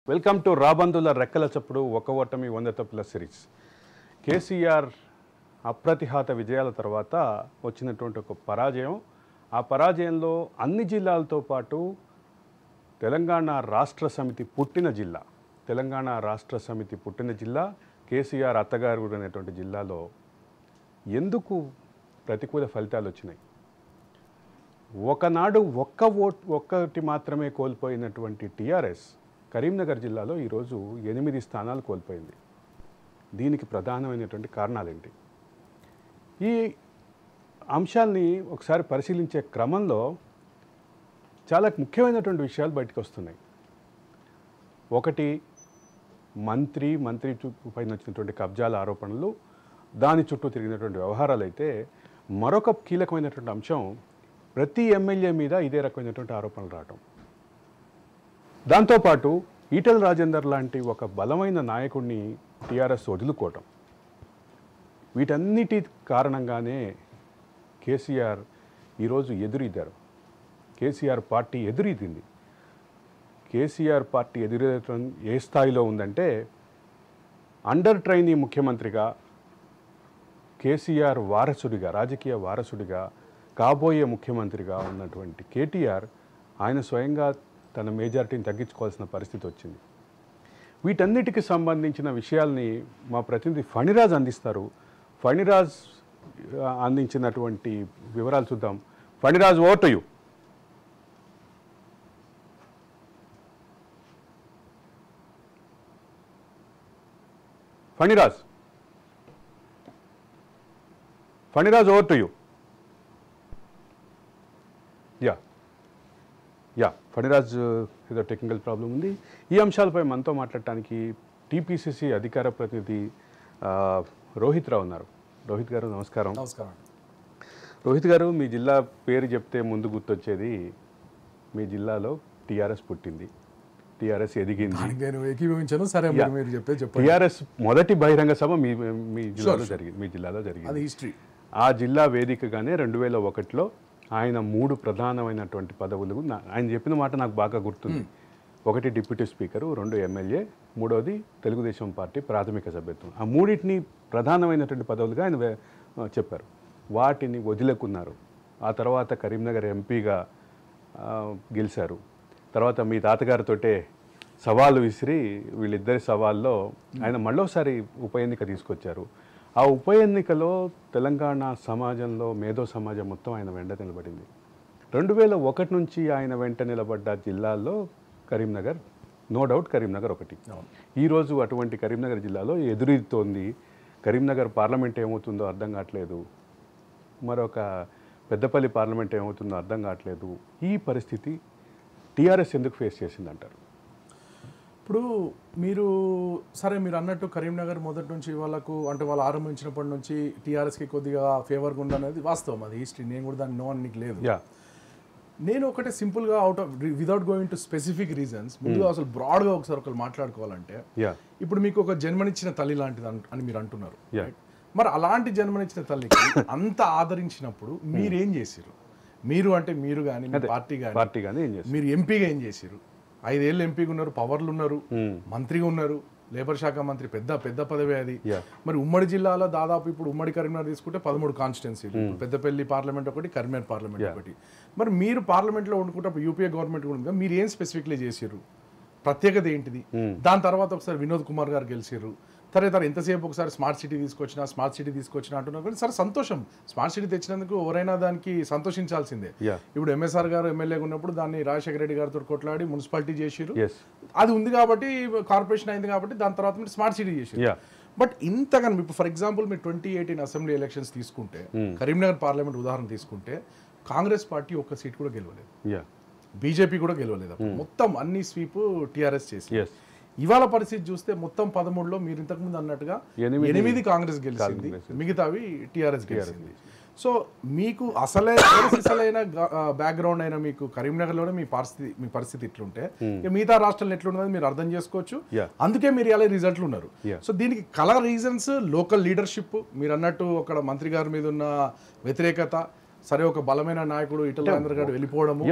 Welcome to రాబందుల రెక్కల చప్పుడు ఒక ఓటమి 100 తప్పుల సిరీస్. కేసీఆర్ అప్రతిహత విజయాల తర్వాత వచ్చినటువంటి ఒక పరాజయం. ఆ పరాజయంలో అన్ని జిల్లాలతో పాటు తెలంగాణ రాష్ట్ర సమితి పుట్టిన జిల్లా కేసీఆర్ అత్తగారు అనేటువంటి జిల్లాలో ఎందుకు ప్రతికూల ఫలితాలు వచ్చినాయి? ఒకనాడు ఒక్కటి మాత్రమే కోల్పోయినటువంటి టీఆర్ఎస్ కరీంనగర్ జిల్లాలో ఈరోజు 8 స్థానాలు కోల్పోయింది. దీనికి ప్రధానమైనటువంటి కారణాలేంటి? ఈ అంశాల్ని ఒకసారి పరిశీలించే క్రమంలో చాలా ముఖ్యమైనటువంటి విషయాలు బయటకు వస్తున్నాయి. ఒకటి, మంత్రి పైన వచ్చినటువంటి కబ్జాల ఆరోపణలు, దాని చుట్టూ తిరిగినటువంటి వ్యవహారాలు అయితే, మరొక కీలకమైనటువంటి అంశం ప్రతి ఎమ్మెల్యే మీద ఇదే రకమైనటువంటి ఆరోపణలు రావటం. దాంతోపాటు ఈటెల రాజేందర్ లాంటి ఒక బలమైన నాయకుడిని టీఆర్ఎస్ వదులుకోవటం. వీటన్నిటి కారణంగానే కేసీఆర్ ఈరోజు ఎదురీదారు. కేసీఆర్ పార్టీ ఎదురీదింది. కేసీఆర్ పార్టీ ఎదురెదటం ఏ స్థాయిలో ఉందంటే, అండర్ ట్రైనీ ముఖ్యమంత్రిగా, కేసీఆర్ వారసుడిగా, రాజకీయ వారసుడిగా, కాబోయే ముఖ్యమంత్రిగా ఉన్నటువంటి కేటీఆర్ ఆయన స్వయంగా తన మెజారిటీని తగ్గించుకోవాల్సిన పరిస్థితి వచ్చింది. వీటన్నిటికి సంబంధించిన విషయాల్ని మా ప్రతినిధి ఫణిరాజ్ అందిస్తారు. ఫణిరాజ్ అందించినటువంటి వివరాలు చూద్దాం. Phaniraj, over to you. Phaniraj, over to you. Phaniraj ఏదో టెక్నికల్ ప్రాబ్లం ఉంది. ఈ అంశాలపై మనతో మాట్లాడటానికి టీపీసీసీ అధికార ప్రతినిధి రోహిత్ రావు ఉన్నారు. రోహిత్ గారు, నమస్కారం. నమస్కారం. రోహిత్ గారు, మీ జిల్లా పేరు చెప్తే ముందు గుర్తొచ్చేది, మీ జిల్లాలో టీఆర్ఎస్ పుట్టింది, టీఆర్ఎస్ ఎదిగింది. టీఆర్ఎస్ మొదటి బహిరంగ సభ మీ జిల్లాలో జరిగింది. ఆ జిల్లా వేదికగానే 2001లో ఆయన 3 ప్రధానమైనటువంటి పదవులు, ఆయన చెప్పిన మాట నాకు బాగా గుర్తుంది. 1 డిప్యూటీ స్పీకరు, 2 ఎమ్మెల్యే, 3వది తెలుగుదేశం పార్టీ ప్రాథమిక సభ్యత్వం. ఆ 3టిని ప్రధానమైనటువంటి పదవులుగా ఆయన చెప్పారు. వాటిని వదిలేకున్నారు. ఆ తర్వాత కరీంనగర్ ఎంపీగా గెలిచారు. తర్వాత మీ తాతగారితోటే సవాలు విసిరి, వీళ్ళిద్దరి సవాల్లో ఆయన మళ్ళోసారి ఉప ఎన్నిక తీసుకొచ్చారు. ఆ ఉప ఎన్నికలో తెలంగాణ సమాజంలో, మేధో సమాజం మొత్తం ఆయన వెంట నిలబడింది. 2001 నుంచి ఆయన వెంట నిలబడ్డ జిల్లాల్లో కరీంనగర్, నో డౌట్ కరీంనగర్ ఒకటి. ఈరోజు అటువంటి కరీంనగర్ జిల్లాలో ఎదురీతోంది. కరీంనగర్ పార్లమెంట్ ఏమవుతుందో అర్థం కావట్లేదు, మరొక పెద్దపల్లి పార్లమెంట్ ఏమవుతుందో అర్థం కావట్లేదు. ఈ పరిస్థితి టీఆర్ఎస్ ఎందుకు ఫేస్ చేసిందంటారు? ఇప్పుడు మీరు అన్నట్టు కరీంనగర్ మొదటి నుంచి వాళ్ళు ఆరంభించినప్పటి నుంచి టీఆర్ఎస్కి కొద్దిగా ఫేవర్గా ఉందనేది వాస్తవం. అది హిస్టరీ. నేను కూడా దాన్ని నో అని లేదు. నేను ఒకటే సింపుల్గా without going to specific reasons, ముందుగా అసలు బ్రాడ్గా ఒకరు మాట్లాడుకోవాలంటే, ఇప్పుడు మీకు ఒక జన్మనిచ్చిన తల్లి లాంటిది అని మీరు అంటున్నారు. మరి అలాంటి జన్మనిచ్చిన తల్లికి అంత ఆదరించినప్పుడు మీరేం చేసిరు? మీరు అంటే మీరు కానీ, మీ పార్టీ కానీ మీరు ఎంపీగా ఏం చేసిరు? 5 ఏళ్ళు ఎంపీగా ఉన్నారు, పవర్లు ఉన్నారు, మంత్రిగా ఉన్నారు, లేబర్ శాఖ మంత్రి, పెద్ద పదవి అది. మరి ఉమ్మడి జిల్లాలో దాదాపు ఇప్పుడు ఉమ్మడి కరీంనగర్ తీసుకుంటే 13 కాన్స్టిట్యున్సీలు, పెద్దపల్లి పార్లమెంట్ ఒకటి, కరీంనగర్ పార్లమెంట్ ఒకటి. మరి మీరు పార్లమెంట్లో వండుకుంటే యూపీఏ గవర్నమెంట్ కూడా మీరు ఏం స్పెసిఫిక్లీ చేసారు? ప్రత్యేకత ఏంటిది? దాని తర్వాత ఒకసారి వినోద్ కుమార్ గారు గెలిచారు. తర్వాత ఎంతసేపు ఒకసారి స్మార్ట్ సిటీ తీసుకొచ్చినా అంటున్నారు. కానీ సరే, సంతోషం, స్మార్ట్ సిటీ తెచ్చినందుకు ఎవరైనా దానికి సంతోషించాల్సిందే. ఇప్పుడు ఎంఎస్ఆర్ గారు ఎమ్మెల్యేగా ఉన్నప్పుడు దాన్ని రాజశేఖర రెడ్డి గారితో కొట్లాడి మున్సిపాలిటీ చేసిరు. అది ఉంది కాబట్టి, కార్పొరేషన్ అయింది కాబట్టి దాని తర్వాత మీరు స్మార్ట్ సిటీ చేసిరు. బట్ ఇంతగా ఇప్పుడు ఫర్ ఎగ్జాంపుల్ మీరు 2018 అసెంబ్లీ ఎలక్షన్స్ తీసుకుంటే, కరీంనగర్ పార్లమెంట్ ఉదాహరణ తీసుకుంటే, కాంగ్రెస్ పార్టీ ఒక్క సీట్ కూడా గెలవలేదు, బీజేపీ కూడా గెలవలేదు. మొత్తం అన్ని స్వీప్ టీఆర్ఎస్ చేసి, ఇవాళ పరిస్థితి చూస్తే మొత్తం 13లో మీరు ఇంతకుముందు అన్నట్టుగా 8 కాంగ్రెస్ గెలిచింది, మిగతావి టీఆర్ఎస్ గెలిచింది. సో మీకు అసలైన బ్యాక్గ్రౌండ్ అయినా మీకు కరీంనగర్లోనే మీ పరిస్థితి ఇట్లుంటే మిగతా రాష్ట్రాలు ఎట్లున్నది మీరు అర్థం చేసుకోవచ్చు. అందుకే మీరు ఇలా రిజల్ట్లు ఉన్నారు. సో దీనికి రీజన్స్ లోకల్ లీడర్షిప్, మీరు అన్నట్టు అక్కడ మంత్రి గారి మీద ఉన్న వ్యతిరేకత, సరే ఒక బలమైన నాయకుడు ఈటల రాజేందర్ గారు వెళ్ళిపోవడము,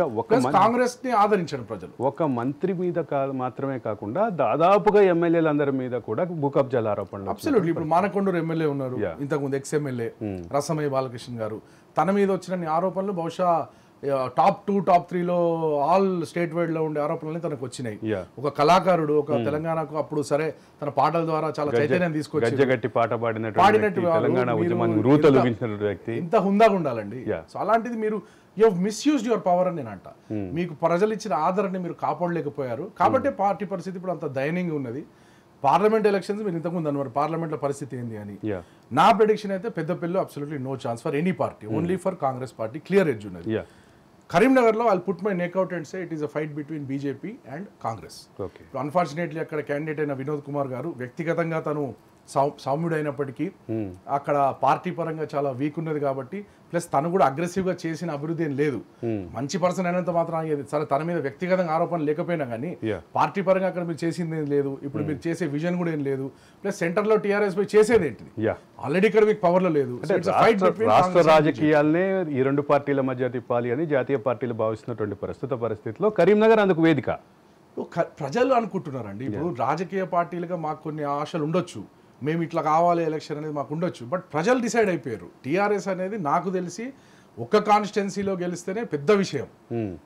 కాంగ్రెస్ ని ఆదరించడం ప్రజలు. ఒక మంత్రి మీద మాత్రమే కాకుండా దాదాపుగా ఎమ్మెల్యేల అందరి మీద కూడా భూ కబ్జాల ఆరోపణలు. అబ్సల్యూట్లీ. ఇప్పుడు మానకొండూరు ఎమ్మెల్యే ఉన్నారు, ఇంతకుముందు ఎక్స్ ఎమ్మెల్యే రసమయ్య బాలకృష్ణ గారు, తన మీద వచ్చిన ఆరోపణలు బహుశా టాప్ 2 టాప్ 3లో ఆల్ స్టేట్ వైడ్ లో ఉండే ఆరోపణలు తనకు వచ్చినాయి. ఒక కళాకారుడు, ఒక తెలంగాణకు అప్పుడు సరే తన పాటల ద్వారా చాలా చైతన్యం తీసుకొచ్చి పాట పాడినట్టు తెలంగాణ ఉద్యమాన్ని రూతలుగించిన వ్యక్తి ఇంత హుందాగా ఉండాలండి. సో అలాంటిది మీరు you have misused your power అని నేను అంట. మీకు ప్రజలు ఇచ్చిన ఆదరణని మీరు కాపాడలేకపోయారు కాబట్టి పార్టీ పరిస్థితి ఇప్పుడు అంత దయనీయంగా ఉన్నది. పార్లమెంట్ ఎలక్షన్స్ మీరు ఇంతకుముందు అన్నారు పార్లమెంట్లో పరిస్థితి ఏంది అని. నా ప్రెడిక్షన్ అయితే పెద్దపల్లిలో absolutely no chance for any party, only for Congress party. Clear edge ఉన్నది. కరీంనగర్లో I'll put my neck out and say it is a fight between BJP and Congress. Unfortunately అక్కడ క్యాండిడేట్ అయిన వినోద్ కుమార్ గారు వ్యక్తిగతంగా తను సౌమ్యుడు అయినప్పటికీ అక్కడ పార్టీ పరంగా చాలా వీక్ ఉన్నది కాబట్టి, ప్లస్ తను కూడా అగ్రెసివ్ గా చేసిన అభివృద్ధి ఏం లేదు. మంచి పర్సన్ అయినంత మాత్రం సరే తన మీద వ్యక్తిగతంగా ఆరోపణలు లేకపోయినా కానీ పార్టీ పరంగా అక్కడ మీరు చేసింది ఏం లేదు, ఇప్పుడు మీరు చేసే విజన్ కూడా ఏం లేదు. ప్లస్ సెంటర్ లో టీఆర్ఎస్ పై చేసేది ఏంటిది, ఆల్రెడీ ఇక్కడ మీకు పవర్ లో లేదు. రాష్ట్ర రాజకీయాలనే ఈ రెండు పార్టీల మధ్య తిప్పాలి అని జాతీయ పార్టీలు భావిస్తున్నటువంటి ప్రస్తుత పరిస్థితిలో కరీంనగర్ అందుకు వేదిక. ప్రజలు అనుకుంటున్నారండి. ఇప్పుడు రాజకీయ పార్టీలుగా మాకు కొన్ని ఆశలు ఉండొచ్చు, మేము ఇట్లా కావాలి ఎలక్షన్ అనేది మాకు ఉండొచ్చు, బట్ ప్రజలు డిసైడ్ అయిపోయారు. టీఆర్ఎస్ అనేది నాకు తెలిసి ఒక్క కాన్స్టిట్యున్సీలో గెలిస్తేనే పెద్ద విషయం.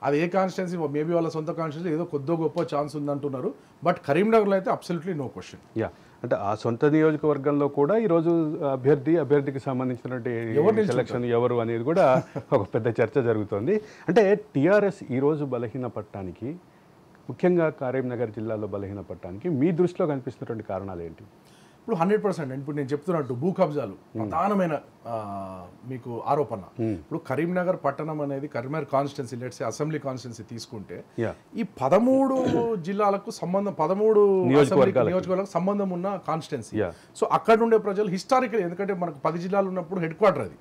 అది ఏ కాన్స్టిట్యున్సీ మేబీ వాళ్ళ సొంత కాన్స్టిట్యున్సీ ఏదో కొద్దో గొప్ప ఛాన్స్ ఉందంటున్నారు, బట్ కరీంనగర్లో అయితే అబ్సల్యూట్లీ నో క్వశ్చన్. అంటే ఆ సొంత నియోజకవర్గంలో కూడా ఈరోజు అభ్యర్థికి సంబంధించినటువంటి సెలక్షన్ ఎవరు అనేది కూడా ఒక పెద్ద చర్చ జరుగుతోంది. అంటే టీఆర్ఎస్ ఈరోజు బలహీన పట్టడానికి, ముఖ్యంగా కరీంనగర్ జిల్లాలో బలహీన పట్టడానికి మీ దృష్టిలో కనిపిస్తున్నటువంటి కారణాలు ఏంటి? ఇప్పుడు 100% ఇప్పుడు నేను చెప్తున్నట్టు భూ కబ్జాలు ప్రధానమైన మీకు ఆరోపణ. ఇప్పుడు కరీంనగర్ పట్టణం అనేది Karimnagar constituency, let's assembly constituency తీసుకుంటే ఈ 13 జిల్లాలకు సంబంధం, 13 నియోజకవర్గాలకు సంబంధం ఉన్న కాన్స్టిట్యున్సీ. సో అక్కడ ఉండే ప్రజలు హిస్టారికల్, ఎందుకంటే మనకు 10 జిల్లాలు ఉన్నప్పుడు హెడ్ క్వార్టర్ అది.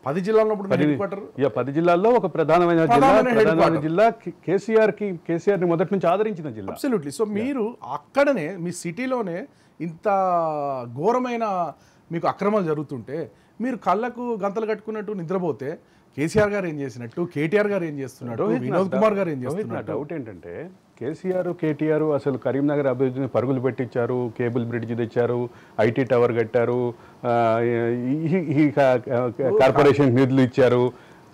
10 జిల్లాలో ఉన్నప్పుడు హెడ్ క్వార్టర్ 10 జిల్లాల్లో ఒక ప్రధానమైన జిల్లా కేసీఆర్ ని మొదటి నుంచి ఆదరించిన జిల్లా. అబ్సల్యూట్లీ. సో మీరు అక్కడనే మీ సిటీలోనే ఇంత ఘోరమైన మీకు అక్రమాలు జరుగుతుంటే మీరు కళ్ళకు గంతలు కట్టుకున్నట్టు నిద్రపోతే కేసీఆర్ గారు ఏం చేసినట్టు, కేటీఆర్ గారు ఏం చేస్తున్నట్టు, వినోద్ కుమార్ గారు ఏం చేస్తున్నారు? డౌట్ ఏంటంటే కేసీఆర్ కేటీఆర్ అసలు కరీంనగర్ అభివృద్ధిని పరుగులు పెట్టించారు, కేబుల్ బ్రిడ్జ్ తెచ్చారు, ఐటీ టవర్ కట్టారు, కార్పొరేషన్ నిధులు ఇచ్చారు,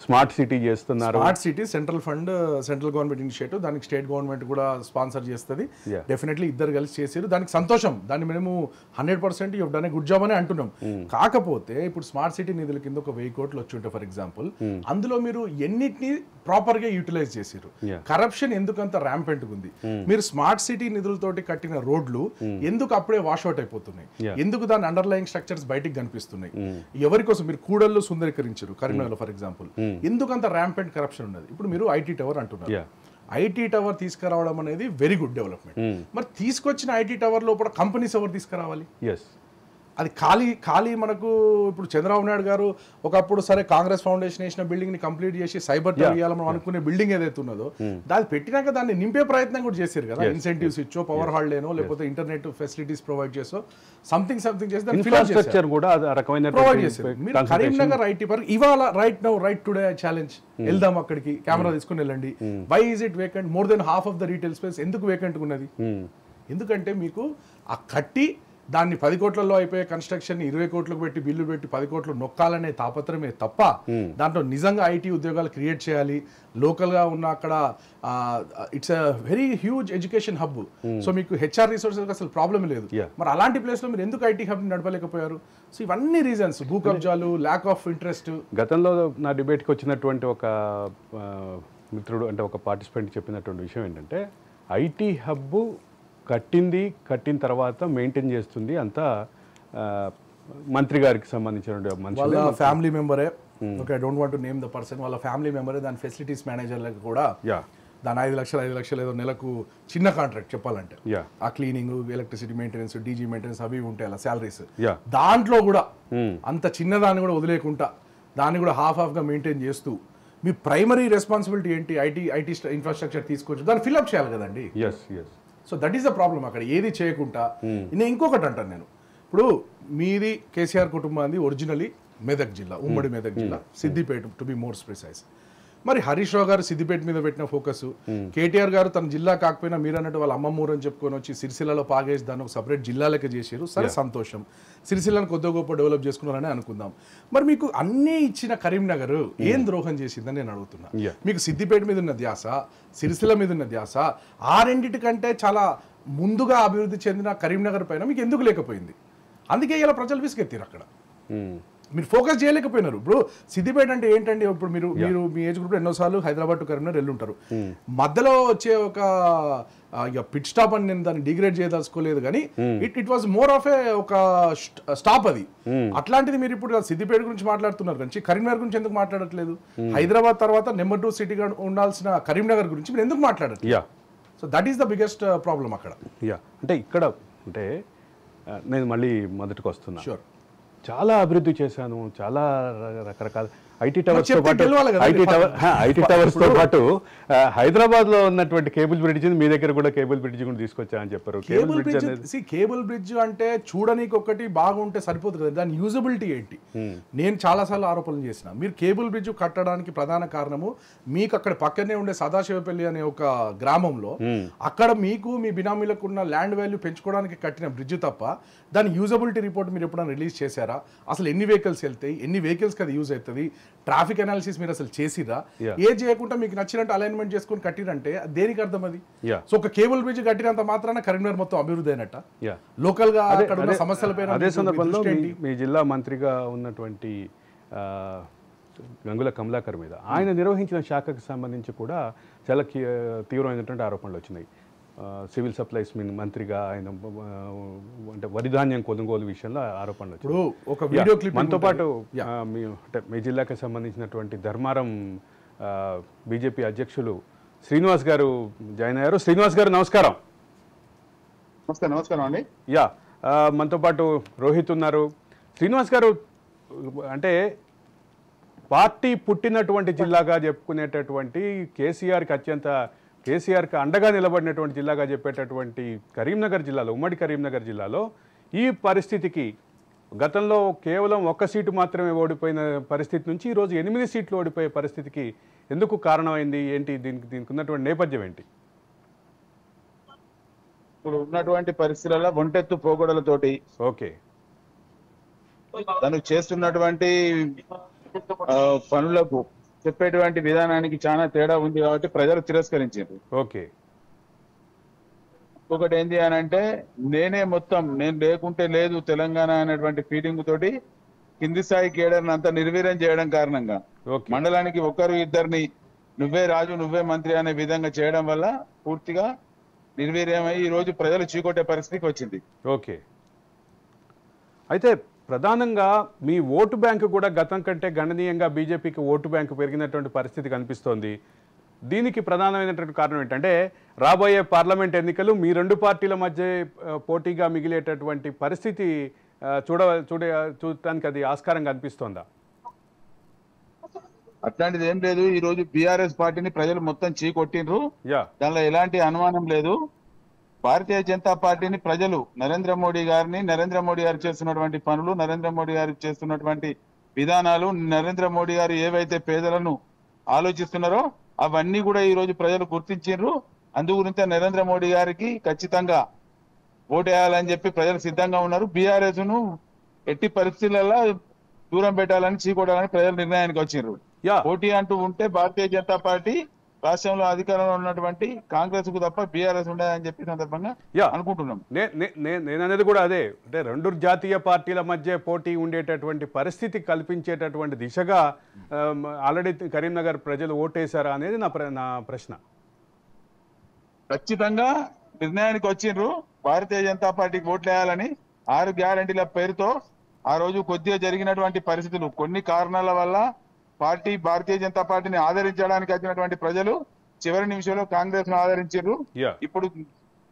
స్మార్ట్ సిటీ చేస్తున్నారు. Smart city central fund, central government initiative, దానికి స్టేట్ గవర్నమెంట్ కూడా స్పాన్సర్ చేస్తుంది. డెఫినెట్లీ ఇద్దరు కలిసి చేసారు, దానికి సంతోషం. దాన్ని మేము 100% you done a good job అని అంటున్నాం. కాకపోతే ఇప్పుడు స్మార్ట్ సిటీ నిధుల కింద ఒక 1000 కోట్లు వచ్చి ఉంటే ఫర్ ఎగ్జాంపుల్, అందులో మీరు ఎన్నిటిని ప్రాపర్ గా యూటిలైజ్ చేసారు. కరప్షన్ ఎందుకంత ర్యాంపెంట్ ఉంది? మీరు స్మార్ట్ సిటీ నిధులతోటి కట్టిన రోడ్లు ఎందుకు అప్పుడే వాష్అవుట్ అయిపోతున్నాయి? ఎందుకు దాని అండర్లయింగ్ స్ట్రక్చర్స్ బయటికి కనిపిస్తున్నాయి? ఎవరి కోసం మీరు కూడళ్ళు సుందరీకరించారు కరీంనగర్ ఫర్ ఎగ్జాంపుల్, ఎందుకంత ర్యాంపెంట్ కరప్షన్ ఉన్నది? ఇప్పుడు మీరు ఐటీ టవర్ అంటున్నారు, ఐటీ టవర్ తీసుకురావడం అనేది వెరీ గుడ్ డెవలప్మెంట్. మరి తీసుకొచ్చిన ఐటీ టవర్ లోపల కంపెనీస్ ఎవరు తీసుకురావాలి? అది ఖాళీ మనకు ఇప్పుడు చంద్రబాబు నాయుడు గారు ఒకప్పుడు సరే కాంగ్రెస్ ఫౌండేషన్ వేసిన బిల్డింగ్ ని కంప్లీట్ చేసి సైబర్ టవర్ ఇవ్వాలని అనుకునే బిల్డింగ్ ఏదైతే ఉన్నదో దాన్ని పెట్టినాక దాన్ని నింపే ప్రయత్నం కూడా చేశారు కదా. ఇన్సెంటివ్స్ ఇచ్చో, పవర్ హాల్డేనో, లేకపోతే ఇంటర్నెట్ ఫెసిలిటీస్ ప్రొవైడ్ చేసో, సంథింగ్ చేసి ప్రొవైడ్ చేశారు. మీరు కరీంనగర్ ఐటీ పార్క్ ఇవాళ రైట్ టుడే ఛాలెంజ్, వెళ్దాం అక్కడికి, కెమెరా తీసుకుని వెళ్ళండి. Why is it vacant? More than half of the retail space ఎందుకు వేకెంట్ ఉన్నది? ఎందుకంటే మీకు ఆ కట్టి దాన్ని 10 కోట్లలో అయిపోయే కన్స్ట్రక్షన్ 20 కోట్లకు పెట్టి బిల్లు పెట్టి 10 కోట్లు నొక్కాలనే తాపత్రమే తప్ప దాంట్లో నిజంగా ఐటీ ఉద్యోగాలు క్రియేట్ చేయాలి. లోకల్గా ఉన్న అక్కడ it's a very huge education hub. So మీకు హెచ్ఆర్ రిసోర్సెస్ అసలు ప్రాబ్లం లేదు. మరి అలాంటి ప్లేస్లో మీరు ఎందుకు ఐటీ హబ్ని నడపలేకపోయారు? సో ఇవన్నీ రీజన్స్, భూ కబ్జాలు, ల్యాక్ ఆఫ్ ఇంట్రెస్ట్. గతంలో నా డిబేట్కి వచ్చినటువంటి ఒక మిత్రుడు, అంటే ఒక పార్టిసిపెంట్ చెప్పినటువంటి విషయం ఏంటంటే, ఐటీ హబ్ కట్టిన తర్వాత మెయింటైన్ చేస్తుంది అంతా మంత్రి గారికి సంబంధించిన వాళ్ళ ఫ్యామిలీ మెంబరే. Okay, I don't want to name the person. వాళ్ళ ఫ్యామిలీ మెంబరే దాని ఫెసిలిటీస్ మేనేజర్లకు కూడా దాని 5 లక్షలు ఏదో నెలకు చిన్న కాంట్రాక్ట్ చెప్పాలంటే, ఆ cleaning, electricity maintenance, DG maintenance అవి ఉంటాయి అలా శాలరీస్. దాంట్లో కూడా అంత చిన్నదాన్ని కూడా వదిలేకుండా దాన్ని కూడా హాఫ్గా మెయింటైన్ చేస్తూ మీ ప్రైమరీ రెస్పాన్సిబిలిటీ ఏంటి? ఐటీ ఇన్ఫ్రాస్ట్రక్చర్ తీసుకొచ్చి దాన్ని ఫిల్అప్ చేయాలి కదండి. So that is the problem. అక్కడ ఏది చేయకుండా నేను ఇంకొకటి అంటాను, నేను ఇప్పుడు మీది కేసీఆర్ కుటుంబాన్ని ఒరిజినలీ మెదక్ జిల్లా, ఉమ్మడి మెదక్ జిల్లా, Siddipet to be more precise. మరి హరీష్ రావు గారు సిద్దిపేట మీద పెట్టిన ఫోకస్, కేటీఆర్ గారు తన జిల్లా కాకపోయినా మీరు అన్నట్టు వాళ్ళ అమ్మమ్మూరు అని చెప్పుకొని వచ్చి సిరిసిల్లలో పాగేసి దాన్ని ఒక సపరేట్ జిల్లాలకే చేసారు. సరే సంతోషం, సిరిసిల్లను కొద్ది గొప్ప డెవలప్ చేసుకున్నారని అనుకుందాం. మరి మీకు అన్నీ ఇచ్చిన కరీంనగర్ ఏం ద్రోహం చేసిందని నేను అడుగుతున్నా. మీకు సిద్దిపేట మీద ఉన్న ధ్యాస, సిరిసిల్ల మీద ఉన్న ధ్యాస, ఆ రెండింటికంటే చాలా ముందుగా అభివృద్ధి చెందిన కరీంనగర్ పైన మీకు ఎందుకు లేకపోయింది? అందుకే ఇలా ప్రజలు విసుగెత్తారు అక్కడ. మీరు ఫోకస్ చేయలేకపోయినారు. ఇప్పుడు సిద్దిపేట అంటే ఏంటండి, ఇప్పుడు మీరు మీరు మీ ఏజ్ గ్రూప్ ఎన్నోసార్లు హైదరాబాద్ టు కరీంనగర్ వెళ్ళుంటారు. మధ్యలో వచ్చే ఒక పిట్ స్టాప్ అని నేను దాన్ని డిగ్రేడ్ చేయదలుచుకోలేదు, కానీ ఇట్ వాజ్ మోర్ ఆఫ్ ఏ ఒక స్టాప్ అది. అట్లాంటిది మీరు ఇప్పుడు సిద్దిపేట గురించి మాట్లాడుతున్నారు కానీ కరీంనగర్ గురించి ఎందుకు మాట్లాడట్లేదు? హైదరాబాద్ తర్వాత నెంబర్ 2 సిటీగా ఉండాల్సిన కరీంనగర్ గురించి మీరు ఎందుకు మాట్లాడట్లేదు? So that is the biggest problem అక్కడ. అంటే ఇక్కడ అంటే నేను మళ్ళీ మొదటికి వస్తున్నా. షూర్, చాలా అభివృద్ధి చేశాను, చాలా రకరకాల ఐటీ టవర్స్ తో పాటు హైదరాబాద్ లో ఉన్నటువంటి కేబుల్ బ్రిడ్జ్, మీ దగ్గర కూడా కేబుల్ బ్రిడ్జ్ కూడా తీసుకొచ్చా అని చెప్పారు. కేబుల్ బ్రిడ్జ్ అంటే చూడడానికి ఒకటి బాగుంటే సరిపోతుంది కదా, దాని యూజబిలిటీ ఏంటి? నేను చాలాసార్లు ఆరోపణలు చేసిన, మీరు కేబుల్ బ్రిడ్జ్ కట్టడానికి ప్రధాన కారణము మీకు అక్కడ పక్కనే ఉండే సదాశివపల్లి అనే ఒక గ్రామంలో అక్కడ మీకు మీ బినామీలకు ఉన్న ల్యాండ్ వాల్యూ పెంచుకోవడానికి కట్టిన బ్రిడ్జ్ తప్ప దాని యూజబిలిటీ రిపోర్ట్ మీరు ఎప్పుడైనా రిలీజ్ చేశారా? అసలు ఎన్ని వెహికల్స్ వెళ్తాయి, ఎన్ని వెహికల్స్కి అది యూజ్ అవుతుంది, ట్రాఫిక్ అనాలిసిస్ మీరు అసలు చేసిరా? ఏ చేయకుండా మీకు నచ్చినట్టు అలైన్మెంట్ చేసుకుని కట్టిరంటే దేనికి అర్థం అది? సో ఒక కేబుల్ బ్రిడ్జ్ కట్టినంత మాత్రాన కరీంనగర్ మొత్తం అభివృద్ధి అయినట్ట? లోకల్ గా అక్కడ ఉన్న సమస్యలపైన అదే సందర్భంలో మీ జిల్లా మంత్రిగా ఉన్నటువంటి గంగుల కమలాకర్ మీద ఆయన నిర్వహించిన శాఖకు సంబంధించి కూడా చాలా తీవ్రమైనటువంటి ఆరోపణలు వచ్చినాయి. సివిల్ సప్లైస్ మంత్రిగా ఆయన అంటే వరి ధాన్యం కొనుగోలు విషయంలో ఆరోపణలు వచ్చాయి. మనతో పాటు మీ జిల్లాకి సంబంధించినటువంటి ధర్మారం బీజేపీ అధ్యక్షులు శ్రీనివాస్ గారు జాయిన్ అయ్యారు. శ్రీనివాస్ గారు నమస్కారం. నమస్కారం అండి. మనతో పాటు రోహిత్ ఉన్నారు. శ్రీనివాస్ గారు, అంటే పార్టీ పుట్టినటువంటి జిల్లాగా చెప్పుకునేటటువంటి కేసీఆర్కి అండగా నిలబడినటువంటి జిల్లాగా చెప్పేటటువంటి కరీంనగర్ జిల్లాలో, ఉమ్మడి కరీంనగర్ జిల్లాలో ఈ పరిస్థితికి గతంలో కేవలం 1 సీటు మాత్రమే ఓడిపోయిన పరిస్థితి నుంచి ఈరోజు 8 సీట్లు ఓడిపోయే పరిస్థితికి ఎందుకు కారణమైంది ఏంటి? దీనికి ఉన్నటువంటి నేపథ్యం ఏంటి? ఇప్పుడు ఉన్నటువంటి పరిస్థితులలో ఒంటెత్తు పోగొడలతోటి తను చేస్తున్నటువంటి పనులకు చెప్పేటువంటి విధానానికి చాలా తేడా ఉంది కాబట్టి ప్రజలు తిరస్కరించారు. ఒకటి ఏంటి అని అంటే, నేను లేకుంటే లేదు తెలంగాణ అనేటువంటి ఫీలింగ్ తోటి కింది స్థాయి కేడర్ని అంతా నిర్వీర్యం చేయడం కారణంగా మండలానికి 1-2 నువ్వే రాజు నువ్వే మంత్రి అనే విధంగా చేయడం వల్ల పూర్తిగా నిర్వీర్యమై ఈ రోజు ప్రజలు చీకొట్టే పరిస్థితికి వచ్చింది. అయితే ప్రధానంగా మీ ఓటు బ్యాంకు కూడా గతం కంటే గణనీయంగా బీజేపీకి ఓటు బ్యాంకు పెరిగినటువంటి పరిస్థితి కనిపిస్తోంది. దీనికి ప్రధానమైనటువంటి కారణం ఏంటంటే, రాబోయే పార్లమెంట్ ఎన్నికలు మీ 2 పార్టీల మధ్య పోటీగా మిగిలేటటువంటి పరిస్థితి చూడటానికి అది ఆస్కారంగా అనిపిస్తోందా? అట్లాంటిది ఏం లేదు. ఈ రోజు బీఆర్ఎస్ పార్టీని ప్రజలు మొత్తం చీకొట్టిండ్రు, దానిలో ఎలాంటి అనుమానం లేదు. భారతీయ జనతా పార్టీని ప్రజలు నరేంద్ర మోడీ గారు చేస్తున్నటువంటి పనులు, నరేంద్ర మోడీ గారు చేస్తున్నటువంటి విధానాలు, నరేంద్ర మోడీ గారు ఏవైతే పేదలను ఆలోచిస్తున్నారో అవన్నీ కూడా ఈ రోజు ప్రజలు గుర్తించారు. అందుగురించే నరేంద్ర మోడీ గారికి ఖచ్చితంగా ఓటేయాలని చెప్పి ప్రజలు సిద్ధంగా ఉన్నారు. బీఆర్ఎస్ ను ఎట్టి పరిస్థితులలో దూరం పెట్టాలని, చీకొట్టాలని ప్రజలు నిర్ణయానికి వచ్చారు. పోటీ అంటూ ఉంటే భారతీయ జనతా పార్టీ రాష్ట్రంలో అధికారంలో ఉన్నటువంటి కాంగ్రెస్ కు తప్ప బీఆర్ఎస్ ఉండదని చెప్పి సందర్భంగా అనుకుంటున్నాం. నేను అనేది కూడా అదే, అంటే 2 జాతీయ పార్టీల మధ్య పోటీ ఉండేటటువంటి పరిస్థితి కల్పించేటటువంటి దిశగా ఆల్రెడీ కరీంనగర్ ప్రజలు ఓటేశారా అనేది నా ప్రశ్న. ఖచ్చితంగా నిర్ణయానికి వచ్చిండ్రు భారతీయ జనతా పార్టీకి ఓట్లు వేయాలని. 6 గ్యారంటీల పేరుతో ఆ రోజు కొద్దిగా జరిగినటువంటి పరిస్థితులు, కొన్ని కారణాల వల్ల భారతీయ జనతా పార్టీని ఆదరించడానికి వచ్చినటువంటి ప్రజలు చివరి నిమిషంలో కాంగ్రెస్ ను ఆదరించారు. ఇప్పుడు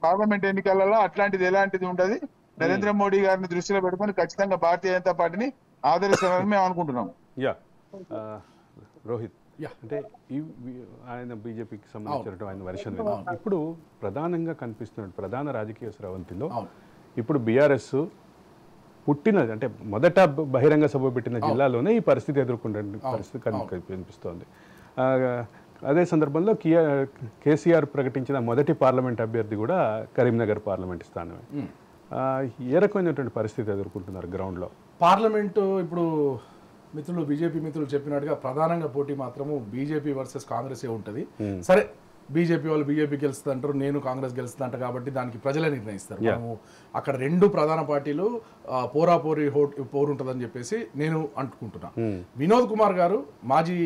పార్లమెంట్ ఎన్నికలలో అట్లాంటిది ఎలాంటిది ఉండదు. నరేంద్ర మోడీ గారిని దృష్టిలో పెట్టుకుని ఖచ్చితంగా భారతీయ జనతా పార్టీని ఆదరిస్తారని మేము అనుకుంటున్నాము. రోహిత్, అంటే ఆయన బీజేపీకి సంబంధించిన ఆయన వెర్షన్ ఇప్పుడు ప్రధానంగా కనిపిస్తున్న ప్రధాన రాజకీయ స్రవంతిలో ఇప్పుడు బీఆర్ఎస్ పుట్టిన అంటే మొదట బహిరంగ సభ పెట్టిన జిల్లాలోనే ఈ పరిస్థితి ఎదుర్కొంటే పరిస్థితి కనిపిస్తోంది. అదే సందర్భంలో కేసీఆర్ ప్రకటించిన మొదటి పార్లమెంట్ అభ్యర్థి కూడా కరీంనగర్ పార్లమెంట్ స్థానమే. ఏ రకమైనటువంటి పరిస్థితి ఎదుర్కొంటున్నారు గ్రౌండ్లో? పార్లమెంటు ఇప్పుడు మిత్రులు బీజేపీ మిత్రులు చెప్పినట్టుగా ప్రధానంగా పోటీ మాత్రము బీజేపీ వర్సెస్ కాంగ్రెసే ఉంటుంది. సరే, బీజేపీ వాళ్ళు బీజేపీ గెలుస్తుంది అంటారు, నేను కాంగ్రెస్ గెలుస్తుంది అంట, కాబట్టి దానికి ప్రజలే నిర్ణయిస్తారు. మనము అక్కడ రెండు ప్రధాన పార్టీలు పోరు ఉంటుందని చెప్పేసి నేను అనుకుంటున్నా. వినోద్ కుమార్ గారు మాజీ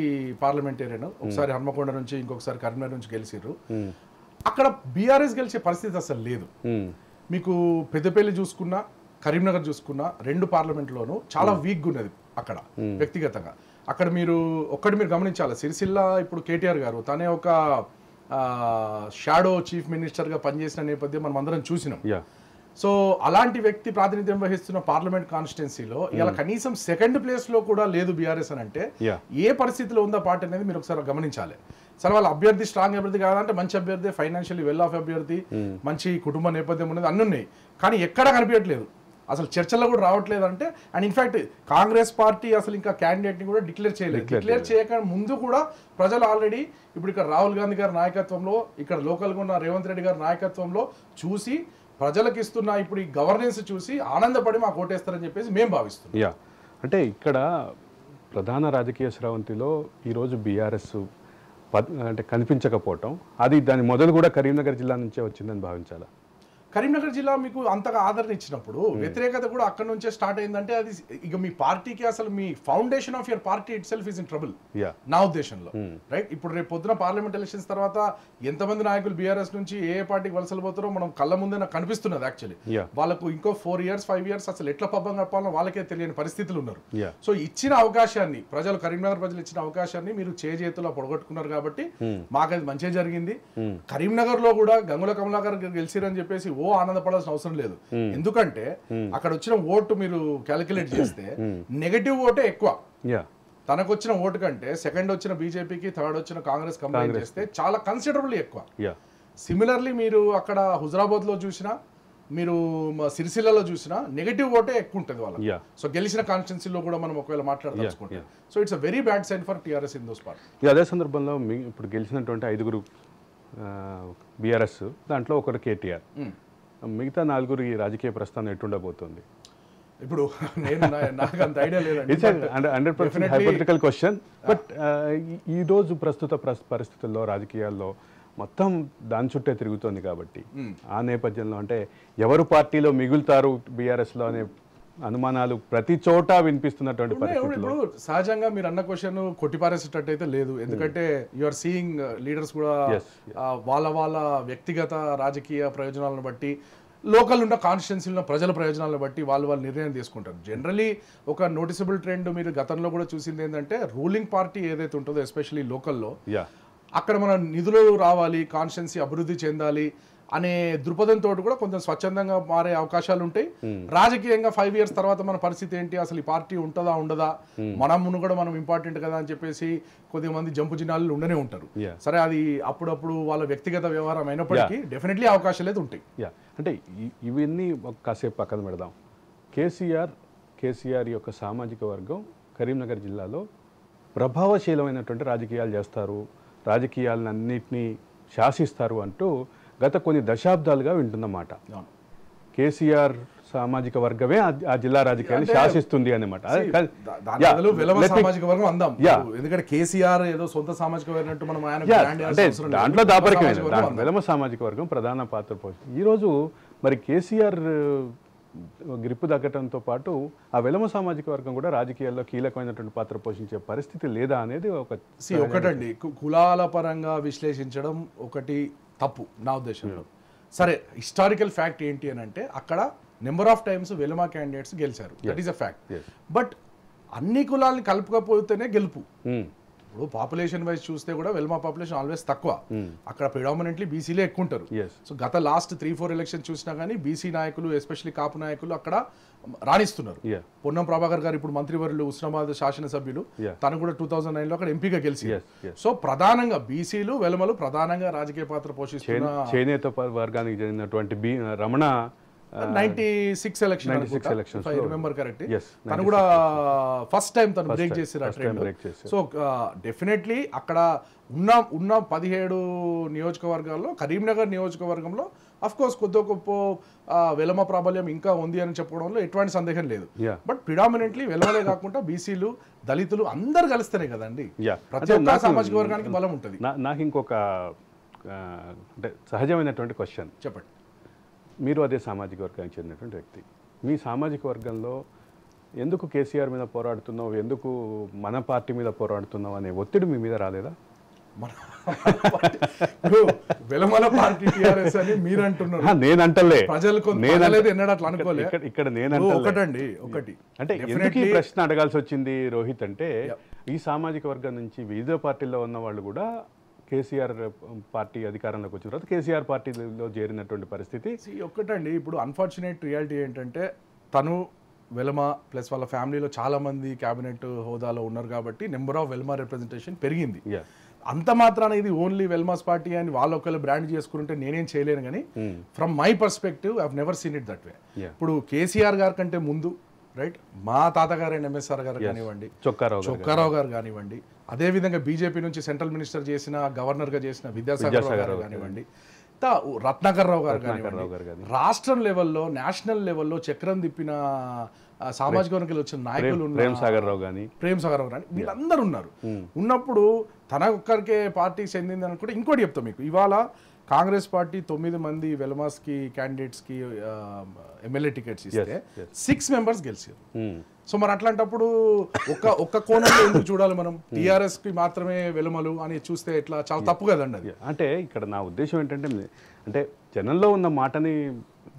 పార్లమెంటేరియన్, ఒకసారి హన్మకొండ నుంచి ఇంకొకసారి కరీంనగర్ నుంచి గెలిచిర్రు. అక్కడ బీఆర్ఎస్ గెలిచే పరిస్థితి అసలు లేదు. మీకు పెద్దపల్లి చూసుకున్నా కరీంనగర్ చూసుకున్నా రెండు పార్లమెంట్లోనూ చాలా వీక్గా ఉన్నది అక్కడ వ్యక్తిగతంగా. అక్కడ మీరు గమనించాలి, సిరిసిల్ల ఇప్పుడు కేటీఆర్ గారు తనే ఒక షాడో చీఫ్ మినిస్టర్గా పనిచేసిన నేపథ్యం మనం అందరం చూసినాం. సో అలాంటి వ్యక్తి ప్రాతినిధ్యం వహిస్తున్న పార్లమెంట్ కాన్స్టిట్యున్సీలో ఇలా కనీసం సెకండ్ ప్లేస్లో కూడా లేదు బీఆర్ఎస్ అని అంటే ఏ పరిస్థితిలో ఉందా పార్టీ అనేది మీరు ఒకసారి గమనించాలి. సరే, వాళ్ళ అభ్యర్థి స్ట్రాంగ్ అభ్యర్థి కాదంటే మంచి అభ్యర్థి, ఫైనాన్షియల్లీ వెల్ ఆఫ్ అభ్యర్థి, మంచి కుటుంబ నేపథ్యం ఉన్నది, అన్నీ ఉన్నాయి. కానీ ఎక్కడా కనిపించట్లేదు, అసలు చర్చల్లో కూడా రావట్లేదు. అంటే అండ్ ఇన్ఫాక్ట్ కాంగ్రెస్ పార్టీ అసలు ఇంకా క్యాండిడేట్ని కూడా డిక్లేర్ చేయలేదు. డిక్లేర్ చేయక ముందు కూడా ప్రజలు ఆల్రెడీ ఇప్పుడు ఇక్కడ రాహుల్ గాంధీ గారి నాయకత్వంలో, ఇక్కడ లోకల్గా ఉన్న రేవంత్ రెడ్డి గారి నాయకత్వంలో చూసి ప్రజలకు ఇస్తున్న ఇప్పుడు ఈ గవర్నెన్స్ చూసి ఆనందపడి మాకు ఓటేస్తారని చెప్పేసి మేము భావిస్తున్నాం. అంటే ఇక్కడ ప్రధాన రాజకీయ స్రవంతిలో ఈరోజు బీఆర్ఎస్ అంటే కనిపించకపోవటం, అది దాని మొదలు కూడా కరీంనగర్ జిల్లా నుంచే వచ్చిందని భావించాలా? కరీంనగర్ జిల్లా మీకు అంతగా ఆదరణ ఇచ్చినప్పుడు వ్యతిరేకత కూడా అక్కడ నుంచే స్టార్ట్ అయిందంటే అది ఇక మీ పార్టీకి అసలు మీ foundation of your party itself is in trouble నా ఉద్దేశంలో. రైట్, ఇప్పుడు రేపు పొద్దున పార్లమెంట్ ఎలక్షన్స్ తర్వాత ఎంతమంది నాయకులు బీఆర్ఎస్ నుంచి ఏ పార్టీకి వలసలు పోతారో మనం కళ్ళ ముందే నాకు కనిపిస్తున్నది. యాక్చువల్లీ వాళ్ళకు ఇంకో 4 years 5 years అసలు ఎట్లా పబ్బం కప్పాలో వాళ్ళకే తెలియని పరిస్థితులు ఉన్నారు. సో ఇచ్చిన అవకాశాన్ని కరీంనగర్ ప్రజలు ఇచ్చిన అవకాశాన్ని మీరు చేతుల్లో పొడగొట్టుకున్నారు కాబట్టి మాకు అది మంచిగా జరిగింది. కరీంనగర్ లో కూడా గంగుల కమలాకర్ గెలిచిరని చెప్పేసి ఆనందపడాల్సిన అవసరం లేదు. ఎందుకంటే అక్కడ వచ్చిన ఓటు మీరు క్యాలిక్యులేట్ చేస్తే నెగటివ్ ఓటే ఎక్కువ. తనకు వచ్చిన ఓటు కంటే సెకండ్ వచ్చిన బీజేపీకి, థర్డ్ వచ్చిన కాంగ్రెస్ కంపేర్ చేస్తే చాలా కన్సిడరబుల్లీ ఎక్కువ. సిమిలర్లీ మీరు అక్కడ హుజరాబాద్ లో చూసినా, మీరు సిరిసిల్లలో చూసినా నెగటివ్ ఓటే ఎక్కువ ఉంటుంది వాళ్ళకి. సో గెలిచిన కాన్స్టిట్యున్సీలో కూడా మనం ఒకవేళ మాట్లాడదలుచుకుంటే so it's a very bad sign for TRS in those part. అదే సందర్భంలో ఇప్పుడు గెలిచినటువంటి 5 బీఆర్ఎస్ దాంట్లో ఒకరు కేటీఆర్, మిగతా 4 ఈ రాజకీయ ప్రస్థానం ఎట్టుండబోతుంది? ఇప్పుడు నాకు అంత ఐడియా లేదండి. 100% హైపోథెటికల్ క్వశ్చన్. బట్ ఈ రోజు ప్రస్తుత పరిస్థితుల్లో రాజకీయాల్లో మొత్తం దాని చుట్టే తిరుగుతోంది కాబట్టి ఆ నేపథ్యంలో అంటే ఎవరు పార్టీలో మిగులుతారు బీఆర్ఎస్ లో అనే అనుమానాలు ప్రతి చోట వినిపిస్తున్నటువంటి పరిస్థితుల్లో సహజంగా మీరు అన్న క్వశ్చన్ కొట్టిపారేసేటట్టు అయితే లేదు. ఎందుకంటే యు ఆర్ సీయింగ్ లీడర్స్ కూడా వాళ్ళ వ్యక్తిగత రాజకీయ ప్రయోజనాలను బట్టి, లోకల్ ఉన్న కాన్స్టిట్యున్సీలో ప్రజల ప్రయోజనాలను బట్టి వాళ్ళు నిర్ణయం తీసుకుంటారు. జనరలీ ఒక నోటిసబుల్ ట్రెండ్ మీరు గతంలో కూడా చూసింది ఏంటంటే రూలింగ్ పార్టీ ఏదైతే ఉంటుందో ఎస్పెషల్లీ లోకల్లో అక్కడ మన నిధులు రావాలి, కాన్స్టిట్యున్సీ అభివృద్ధి చెందాలి అనే దృక్పథంతో కూడా కొంచెం స్వచ్ఛందంగా మారే అవకాశాలు ఉంటాయి. రాజకీయంగా 5 years తర్వాత మన పరిస్థితి ఏంటి, అసలు ఈ పార్టీ ఉంటుందా ఉండదా, మనమును కూడా మనం ఇంపార్టెంట్ కదా అని చెప్పేసి కొద్దిమంది జంపు జినాలు ఉండనే ఉంటారు. సరే, అది అప్పుడప్పుడు వాళ్ళ వ్యక్తిగత వ్యవహారం అయినప్పటికీ డెఫినెట్లీ అవకాశాలు అయితే ఉంటాయి. అంటే ఇవన్నీ కాసేపు పక్కన పెడదాం. కేసీఆర్ యొక్క సామాజిక వర్గం కరీంనగర్ జిల్లాలో ప్రభావశీలమైనటువంటి రాజకీయాలు చేస్తారు, రాజకీయాలన్నింటినీ శాసిస్తారు అంటూ గత కొన్ని దశాబ్దాలుగా వింటున్నమాట. కేసీఆర్ సామాజిక వర్గమే ఆ జిల్లా రాజకీయాన్ని శాసిస్తుంది అన్నమాట. సామాజిక వర్గం అందాం, ఎందుకంటే కేసీఆర్ ఏదో సొంత సామాజిక వర్గం మనం దాంట్లో దాపరికమైన వెలమ సామాజిక వర్గం ప్రధాన పాత్ర పోషిస్తుంది. ఈరోజు మరి కేసీఆర్ గ్రిప్పు తగ్గడంతో పాటు ఆ వెలమ సామాజిక వర్గం కూడా రాజకీయాల్లో కీలకమైనటువంటి పాత్ర పోషించే పరిస్థితి లేదా అనేది ఒకటండి. కులాల పరంగా విశ్లేషించడం ఒకటి తప్పు నా ఉద్దేశంలో. సరే, హిస్టారికల్ ఫ్యాక్ట్ ఏంటి అని అంటే అక్కడ number of times Velama candidates గెలిచారు, that is a fact. But అన్ని కులాలని కలుపుకపోతేనే గెలుపు. ఇప్పుడు పాపులేషన్ వైజ్ చూస్తే కూడా వెల్మా పాపులేషన్ ఆల్వేస్ తక్కువ, అక్కడ ప్రిడామినెంట్లీ బీసీలే ఎక్కువ ఉంటారు. సో గత లాస్ట్ 3-4 ఎలక్షన్ చూసినా కానీ బీసీ నాయకులు ఎస్పెషల్లీ కాపు నాయకులు అక్కడ రాణిస్తున్నారు. పొన్నం ప్రభాకర్ గారు ఇప్పుడు మంత్రివర్యులు, ఉస్మానాబాద్ శాసనసభ్యులు, తను కూడా 2009లో అక్కడ ఎంపీగా గెలిచి. సో ప్రధానంగా బీసీలు వెలమలు ప్రధానంగా రాజకీయ పాత్ర పోషిస్తున్న చేనేత వర్గానికి చెందినటువంటి Ramana 96 election 96 elections I remember correct. Yes, తను కూడా ఫస్ట్ టైం తను బ్రేక్ చేశారు ఆ ట్రెండ్. సో డెఫినెట్లీ అక్కడ ఉన్న 17 నియోజకవర్గాల్లో కరీంనగర్ నియోజకవర్గంలో అఫ్ కోర్స్ కొద్ది గొప్ప వెలమ ప్రాబల్యం ఇంకా ఉంది అని చెప్పుకోవడంలో ఎటువంటి సందేహం లేదు. బట్ ప్రిడామినెంట్లీ వెలమలే కాకుండా బీసీలు, దళితులు అందరు కలిస్తేనే కదండి ప్రతి ఒక్క సామాజిక వర్గానికి బలం ఉంటుంది. నాకు ఇంకొక అంటే సహజమైనటువంటి క్వశ్చన్, చెప్పండి. మీరు అదే సామాజిక వర్గానికి చెందినటువంటి వ్యక్తి, మీ సామాజిక వర్గంలో ఎందుకు కేసీఆర్ మీద పోరాడుతున్నావు, ఎందుకు మన పార్టీ మీద పోరాడుతున్నావు అనే ఒత్తిడి మీ మీద రాలేదా? వెలమల పార్టీ టీఆర్ఎస్ అని మీరు అంటున్నారు, నేను అంటలే, ఎన్నడూ అట్లా అనుకోలే. ఇక్కడ నేను ఒకటండి ఒకటి అంటే ఎందుకు ఈ ప్రశ్న అడగాల్సి వచ్చింది రోహిత్ అంటే, ఈ సామాజిక వర్గం నుంచి వివిధ పార్టీల్లో ఉన్న వాళ్ళు కూడా కేసీఆర్ పార్టీ అధికారంలోకి వచ్చిన తర్వాత కేసీఆర్ పార్టీలో చేరినటువంటి పరిస్థితి ఒక్కటండి. ఇప్పుడు అన్ఫార్చునేట్ రియాలిటీ ఏంటంటే తను వెలమ ప్లస్ వాళ్ళ ఫ్యామిలీలో చాలా మంది క్యాబినెట్ హోదాలో ఉన్నారు కాబట్టి నెంబర్ ఆఫ్ వెల్మా రిప్రజెంటేషన్ పెరిగింది. అంత మాత్రాన ఇది ఓన్లీ వెల్మాస్ పార్టీ అని వాళ్ళు ఒకళ్ళు బ్రాండ్ చేసుకుంటే నేనేం చేయలేను, కానీ from my perspective I have never seen it that way. ఇప్పుడు కేసీఆర్ గారి కంటే ముందు రైట్ మా తాతగారైన ఎంఎస్ఆర్ గారు కానివ్వండి, చొక్కారావు గారు కానివ్వండి, అదేవిధంగా బీజేపీ నుంచి సెంట్రల్ మినిస్టర్ చేసిన గవర్నర్గా చేసిన విద్యాసాగర్ గారు కానివ్వండి, రత్నాకర్ రావు గారు కానివ్వండి, రాష్ట్రం లెవెల్లో నేషనల్ లెవెల్లో చక్రం తిప్పిన సామాజిక వర్గాలు వచ్చిన నాయకులు ప్రేమ్ సాగర్ రావు కానీ వీళ్ళందరూ ఉన్నారు. ఉన్నప్పుడు తన ఒక్కరికే పార్టీ చెందింది అనుకుంటే ఇంకోటి చెప్తాం మీకు, ఇవాళ కాంగ్రెస్ పార్టీ 9 మంది వెల్మాస్కి క్యాండిడేట్స్కి ఎమ్మెల్యే టికెట్స్ ఇస్తే 6 మెంబర్స్ గెలిచారు. సో మరి అట్లాంటప్పుడు ఒక్క కోణంలో ఎందుకు చూడాలి మనం, టీఆర్ఎస్ కి మాత్రమే వెలుమలు అని చూస్తే ఎట్లా, చాలా తప్పు కదండి అది. అంటే ఇక్కడ నా ఉద్దేశం ఏంటంటే, అంటే జనంలో ఉన్న మాటని,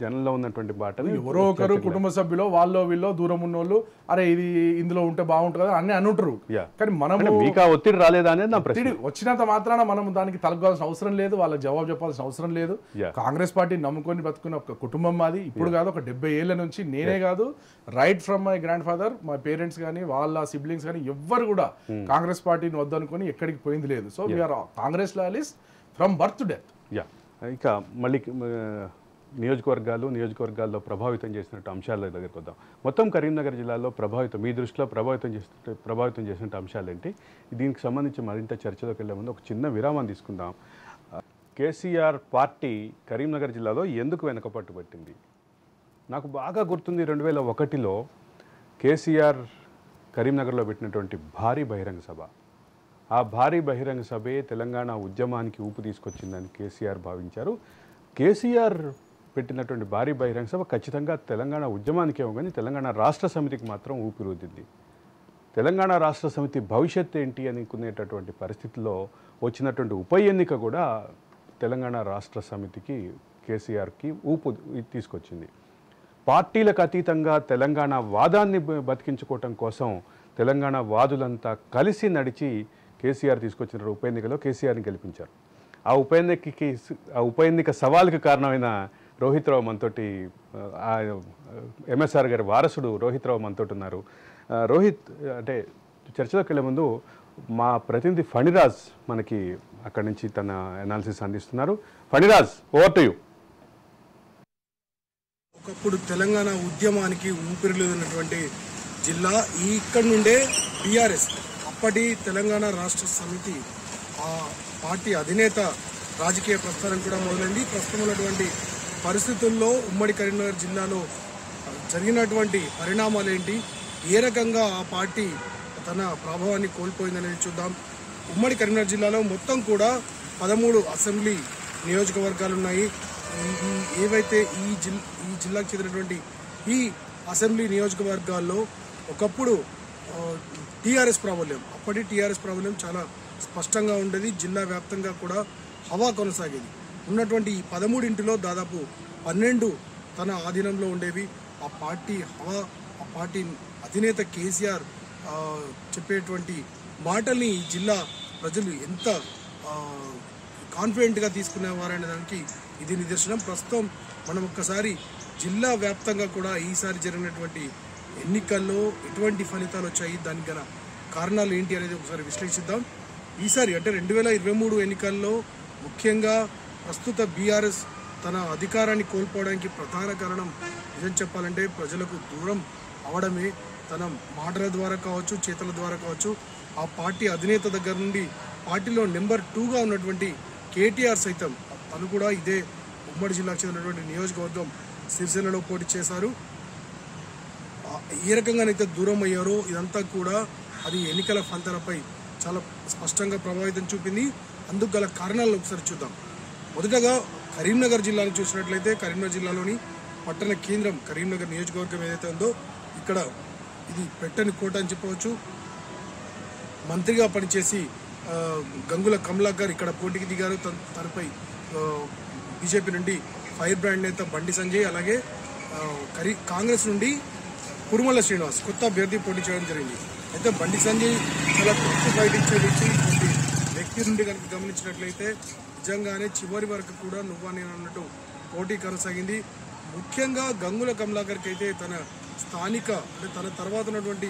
జనంలో ఉన్నటువంటి మాటని ఎవరో ఒకరు కుటుంబ సభ్యులు వాళ్ళో వీళ్ళో దూరం ఉన్నోళ్ళు అరే ఇది ఇందులో ఉంటే బాగుంటుంది కదా అని అంటారు. కానీ మనం మీకు ఒత్తిడి రాలేదా అనేది నా ప్రశ్న. వచ్చినంత మాత్రాన మనం దానికి తలగాల్సిన అవసరం లేదు, వాళ్ళకి జవాబు చెప్పాల్సిన అవసరం లేదు. కాంగ్రెస్ పార్టీ నమ్ముకొని బతుకున్న ఒక కుటుంబం మాది. ఇప్పుడు కాదు, ఒక 70 ఏళ్ల నుంచి నేనే కాదు, right from my grand father, my parents కానీ వాళ్ళ సిబ్లింగ్స్ కానీ ఎవ్వరు కూడా కాంగ్రెస్ పార్టీని వద్దనుకొని ఎక్కడికి పోయింది లేదు. So we're Congress loyalist from birth to death. ఇక మళ్ళీ నియోజకవర్గాల్లో ప్రభావితం చేసినట్టు అంశాల దగ్గరికి వద్దాం. మొత్తం కరీంనగర్ జిల్లాలో మీ దృష్టిలో ప్రభావితం చేసినట్టు అంశాలు ఏంటి? దీనికి సంబంధించి మరింత చర్చలోకి వెళ్ళే ముందు ఒక చిన్న విరామం తీసుకుందాం. కేసీఆర్ పార్టీ కరీంనగర్ జిల్లాలో ఎందుకు వెనకపట్టు పట్టింది? నాకు బాగా గుర్తుంది, 2001లో కేసీఆర్ కరీంనగర్లో పెట్టినటువంటి భారీ బహిరంగ సభ. ఆ భారీ బహిరంగ సభే తెలంగాణ ఉద్యమానికి ఊపు తీసుకొచ్చిందని కేసీఆర్ భావించారు. కేసీఆర్ పెట్టినటువంటి భారీ బహిరంగ సభ ఖచ్చితంగా తెలంగాణ ఉద్యమానికి ఏమో కానీ తెలంగాణ రాష్ట్ర సమితికి మాత్రం ఊపిరుద్దింది. తెలంగాణ రాష్ట్ర సమితి భవిష్యత్తు ఏంటి అనుకునేటటువంటి పరిస్థితుల్లో వచ్చినటువంటి ఉప ఎన్నిక కూడా తెలంగాణ రాష్ట్ర సమితికి, కేసీఆర్కి ఊపు తీసుకొచ్చింది. పార్టీలకు అతీతంగా తెలంగాణ వాదాన్ని బతికించుకోవటం కోసం తెలంగాణ వాదులంతా కలిసి నడిచి కేసీఆర్ తీసుకొచ్చిన ఉప ఎన్నికలో కేసీఆర్ని గెలిపించారు. ఆ ఉప ఎన్నిక సవాలుకి కారణమైన రోహిత్ రావు మనతోటి, ఎంఎస్ఆర్ గారి వారసుడు రోహిత్ రావు మనతోటి ఉన్నారు. రోహిత్, అంటే చర్చలోకి వెళ్ళే ముందు మా ప్రతినిధి ఫణిరాజ్ మనకి అక్కడి నుంచి తన అనాలిసిస్ అందిస్తున్నారు. Phaniraj, over to you. ఒకప్పుడు తెలంగాణ ఉద్యమానికి ఊపిరిలున్నటువంటి జిల్లా ఇక్కడి నుండే టీఆర్ఎస్, అప్పటి తెలంగాణ రాష్ట్ర సమితి ఆ పార్టీ అధినేత రాజకీయ ప్రస్థానం కూడా మొదలైంది. ప్రస్తుతం ఉన్నటువంటి పరిస్థితుల్లో ఉమ్మడి కరీంనగర్ జిల్లాలో జరిగినటువంటి పరిణామాలు ఏంటి, ఏ రకంగా ఆ పార్టీ తన ప్రభావాన్ని కోల్పోయిందనేది చూద్దాం. ఉమ్మడి కరీంనగర్ జిల్లాలో మొత్తం కూడా 13 అసెంబ్లీ నియోజకవర్గాలు ఉన్నాయి. ఏవైతే ఈ జిల్లాకు చెందినటువంటి ఈ అసెంబ్లీ నియోజకవర్గాల్లో ఒకప్పుడు టీఆర్ఎస్ ప్రాబల్యం, అప్పటి టీఆర్ఎస్ ప్రాబల్యం చాలా స్పష్టంగా ఉండేది. జిల్లా వ్యాప్తంగా కూడా హవా కొనసాగేది. ఉన్నటువంటి ఈ 13 దాదాపు 12 తన ఆధీనంలో ఉండేవి. ఆ పార్టీ హవా, ఆ పార్టీ అధినేత కేసీఆర్ చెప్పేటువంటి మాటల్ని ఈ జిల్లా ప్రజలు ఎంత కాన్ఫిడెంట్గా తీసుకునేవారనే దానికి ఇది నిదర్శనం. ప్రస్తుతం మనం ఒక్కసారి జిల్లా వ్యాప్తంగా కూడా ఈసారి జరిగినటువంటి ఎన్నికల్లో ఎటువంటి ఫలితాలు వచ్చాయి, దానికి గల కారణాలు ఏంటి అనేది ఒకసారి విశ్లేషిద్దాం. ఈసారి అంటే 2023 ఎన్నికల్లో ముఖ్యంగా ప్రస్తుత బీఆర్ఎస్ తన అధికారాన్ని కోల్పోవడానికి ప్రధాన కారణం నిజం చెప్పాలంటే ప్రజలకు దూరం అవడమే. తన మాటల ద్వారా కావచ్చు, చేతుల ద్వారా కావచ్చు, ఆ పార్టీ అధినేత దగ్గర నుండి పార్టీలో నెంబర్ 2గా ఉన్నటువంటి కేటీఆర్ సైతం తను కూడా ఇదే ఉమ్మడి జిల్లాకు చెందినటువంటి నియోజకవర్గం సిరిసిల్లలో పోటీ చేశారు. ఏ రకంగానైతే దూరం అయ్యారో ఇదంతా కూడా అది ఎన్నికల ఫలితాలపై చాలా స్పష్టంగా ప్రభావితం చూపింది. అందుకు గల కారణాలను ఒకసారి చూద్దాం. మొదటగా కరీంనగర్ జిల్లాను చూసినట్లయితే కరీంనగర్ జిల్లాలోని పట్టణ కేంద్రం కరీంనగర్ నియోజకవర్గం ఏదైతే ఉందో ఇక్కడ ఇది పెట్టని కోట అని చెప్పవచ్చు. మంత్రిగా పనిచేసి గంగుల కమలాకర్ ఇక్కడ పోటీకి దిగారు. తనపై బీజేపీ నుండి ఫైర్ బ్రాండ్ నేత బండి సంజయ్, అలాగే కాంగ్రెస్ నుండి కురుమల శ్రీనివాస్ కొత్త అభ్యర్థి పోటీ చేయడం జరిగింది. అయితే బండి సంజయ్ చాలా తక్కువ ఫైట్ ఇచ్చేది వ్యక్తి నుండి కనుక గమనించినట్లయితే నిజంగానే చివరి వరకు కూడా నువ్వా నేను అన్నట్టు పోటీ కొనసాగింది. ముఖ్యంగా గంగుల కమలాకర్కి అయితే తన స్థానిక అంటే తన తర్వాత ఉన్నటువంటి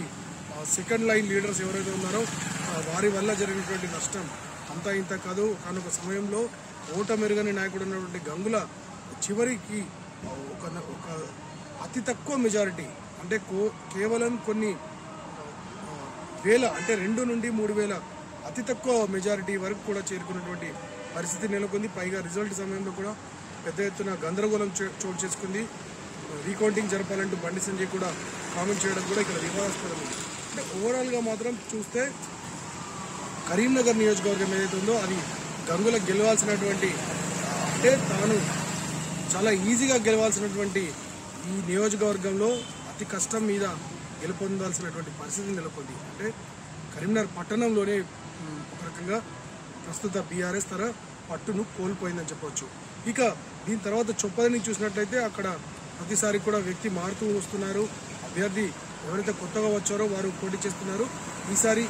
సెకండ్ లైన్ లీడర్స్ ఎవరైతే ఉన్నారో వారి వల్ల జరిగినటువంటి నష్టం అంతా ఇంత కాదు. కానీ ఒక సమయంలో ఓటమెరుగని నాయకుడు ఉన్నటువంటి గంగుల చివరికి ఒక అతి తక్కువ మెజారిటీ అంటే కేవలం కొన్ని వేల అంటే 2 నుండి 3 వేల అతి తక్కువ మెజారిటీ వరకు కూడా చేరుకున్నటువంటి పరిస్థితి నెలకొంది. పైగా రిజల్ట్ సమయంలో కూడా పెద్ద ఎత్తున గందరగోళం చోటు చేసుకుంది. రీకౌంటింగ్ జరపాలంటూ బండి సంజయ్ కూడా కామెంట్ చేయడం కూడా ఇక్కడ వివాదాస్పదం. అంటే ఓవరాల్గా మాత్రం చూస్తే కరీంనగర్ నియోజకవర్గం ఏదైతే ఉందో అది గంగుల గెలవాల్సినటువంటి అంటే తాను చాలా ఈజీగా గెలవాల్సినటువంటి ఈ నియోజకవర్గంలో అతి కష్టం మీద గెలుపొందాల్సినటువంటి పరిస్థితి నెలకొంది. అంటే కరీంనగర్ పట్టణంలోనే ఒక రకంగా ప్రస్తుత బీఆర్ఎస్ తన పట్టును కోల్పోయిందని చెప్పవచ్చు. ఇక దీని తర్వాత చొప్పదని చూసినట్లయితే అక్కడ ప్రతిసారి కూడా వ్యక్తి మారుతూ వస్తున్నారు. అభ్యర్థి ఎవరైతే కొత్తగా వచ్చారో వారు పోటీ చేస్తున్నారు. ఈసారి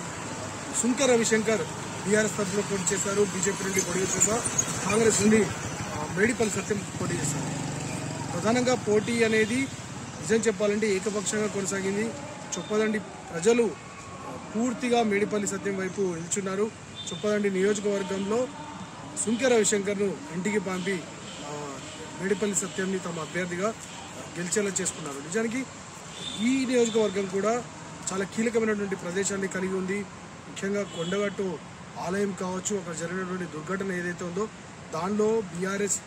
సుంక రవిశంకర్ బీఆర్ఎస్ తరఫున పోటీ చేశారు. బీజేపీ నుండి పోటీ చేశారు. కాంగ్రెస్ నుండి మేడిపల్లి సత్యం పోటీ చేశారు. ప్రధానంగా పోటీ అనేది నిజం చెప్పాలంటే ఏకపక్షంగా కొనసాగింది. చొప్పదండి ప్రజలు పూర్తిగా మేడిపల్లి సత్యం వైపు నిల్చున్నారు. చొప్పదండి నియోజకవర్గంలో సుంక రవిశంకర్ను ఇంటికి పంపి మేడిపల్లి సత్యంని తమ అభ్యర్థిగా గెలిచేలా చేసుకున్నారు. నిజానికి ఈ నియోజకవర్గం కూడా చాలా కీలకమైనటువంటి ప్రదేశాన్ని కలిగి ఉంది. ముఖ్యంగా కొండగట్టు ఆలయం కావచ్చు, అక్కడ జరిగినటువంటి దుర్ఘటన ఏదైతే ఉందో దానిలో బీఆర్ఎస్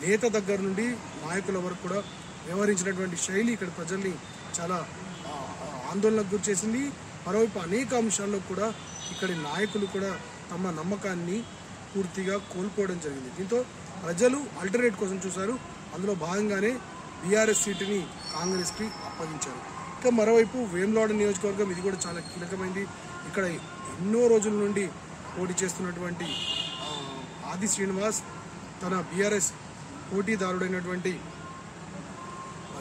నేత దగ్గర నుండి నాయకుల వరకు కూడా వ్యవహరించినటువంటి శైలి ఇక్కడ ప్రజల్ని చాలా ఆందోళనకు గురి చేసింది. మరోవైపు అనేక అంశాల్లో కూడా ఇక్కడి నాయకులు కూడా తమ నమ్మకాన్ని పూర్తిగా కోల్పోవడం జరిగింది. దీంతో ప్రజలు ఆల్టర్నేట్ కోసం చూశారు. అందులో భాగంగానే బీఆర్ఎస్ సీటుని కాంగ్రెస్కి అప్పగించారు. ఇంకా మరోవైపు వేములవాడ నియోజకవర్గం ఇది కూడా చాలా కీలకమైంది. ఇక్కడ ఎన్నో రోజుల నుండి పోటీ చేస్తున్నటువంటి ఆది శ్రీనివాస్ తన బీఆర్ఎస్ పోటీదారుడైనటువంటి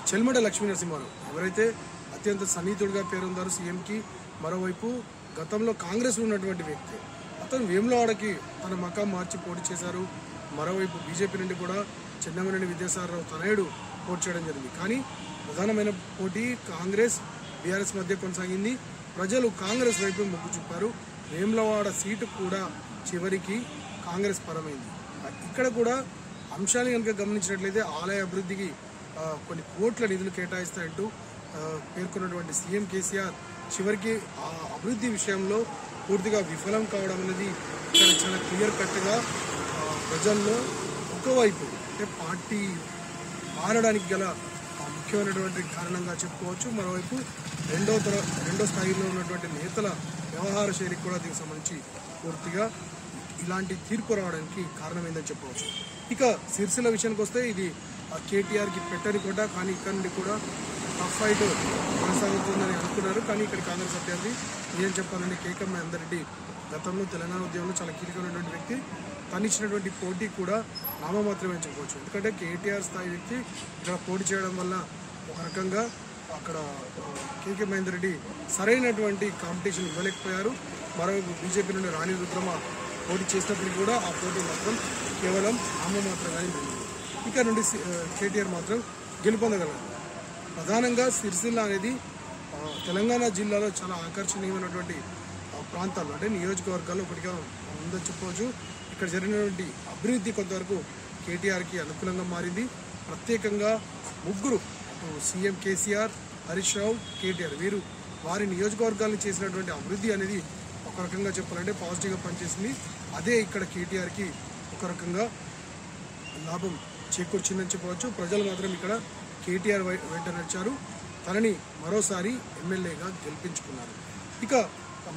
చెల్మడ లక్ష్మీనరసింహారావు ఎవరైతే అత్యంత సన్నిహితుడిగా పేరొందారు సీఎంకి, మరోవైపు గతంలో కాంగ్రెస్ ఉన్నటువంటి వ్యక్తి అతను వేములవాడకి తన మకాం మార్చి పోటీ చేశారు. మరోవైపు బీజేపీ నుండి కూడా చెన్నమనేని విద్యాసాగరరావు తనయుడు పోటీ చేయడం జరిగింది. కానీ ప్రధానమైన పోటీ కాంగ్రెస్ బీఆర్ఎస్ మధ్య కొనసాగింది. ప్రజలు కాంగ్రెస్ వైపు మొగ్గు చూపారు. వేములవాడ సీటు కూడా చివరికి కాంగ్రెస్ పరమైంది. ఇక్కడ కూడా అంశాన్ని కనుక గమనించినట్లయితే ఆలయ అభివృద్ధికి కొన్ని కోట్ల నిధులు కేటాయిస్తాయంటూ పేర్కొన్నటువంటి సీఎం కేసీఆర్ చివరికి ఆ అభివృద్ధి విషయంలో పూర్తిగా విఫలం కావడం అనేది ఇక్కడ చాలా క్లియర్ కట్గా ప్రజల్లో ఒకవైపు అంటే పార్టీ మారడానికి గల ముఖ్యమైనటువంటి కారణంగా చెప్పుకోవచ్చు. మరోవైపు రెండో స్థాయిలో ఉన్నటువంటి నేతల వ్యవహార శైలికి కూడా దీనికి సంబంధించి పూర్తిగా ఇలాంటి తీర్పు రావడానికి కారణమైందని చెప్పవచ్చు. ఇక సిరిసిల్ల విషయానికి వస్తే ఇది కేటీఆర్కి పెట్టని కోట, కానీ ఇక్కడ నుండి కూడా టఫ్ ఫైట్ కొనసాగుతుందని అనుకున్నారు. కానీ ఇక్కడ కాంగ్రెస్ అభ్యర్థి ఏం చెప్పాలంటే కేకమ్మ అందరెడ్డి గతంలో తెలంగాణ ఉద్యమంలో చాలా కీలకమైనటువంటి వ్యక్తి. తను ఇచ్చినటువంటి పోటీ కూడా నామమాత్రమే చెప్పుకోవచ్చు. ఎందుకంటే కేటీఆర్ స్థాయి వ్యక్తి ఇక్కడ పోటీ చేయడం వల్ల ఒక రకంగా అక్కడ కేకే మహేందర్ రెడ్డి సరైనటువంటి కాంపిటీషన్ ఇవ్వలేకపోయారు. మరోవైపు బీజేపీ నుండి రాణి రుద్రమ పోటీ చేసినప్పటికీ కూడా ఆ పోటీ మాత్రం కేవలం నామమాత్రంగానే జరిగింది. ఇక్కడ నుండి కేటీఆర్ మాత్రం గెలుపొందగలరు. ప్రధానంగా సిరిసిల్ల అనేది తెలంగాణ జిల్లాలో చాలా ఆకర్షణీయమైనటువంటి ప్రాంతాలు అంటే నియోజకవర్గాల్లో ఒకటిగా ఉందని చెప్పవచ్చు. ఇక్కడ జరిగినటువంటి అభివృద్ధి కొంతవరకు కేటీఆర్కి అనుకూలంగా మారింది. ప్రత్యేకంగా ముగ్గురు సీఎం కేసీఆర్, హరీష్ రావు, కేటీఆర్ వీరు వారి నియోజకవర్గాలను చేసినటువంటి అభివృద్ధి అనేది ఒక రకంగా చెప్పాలంటే పాజిటివ్గా పనిచేసింది. అదే ఇక్కడ కేటీఆర్కి ఒక రకంగా లాభం చేకూర్చిందని చెప్పవచ్చు. ప్రజలు మాత్రం ఇక్కడ కేటీఆర్ వెంట నడిచారు, తనని మరోసారి ఎమ్మెల్యేగా గెలిపించుకున్నారు. ఇక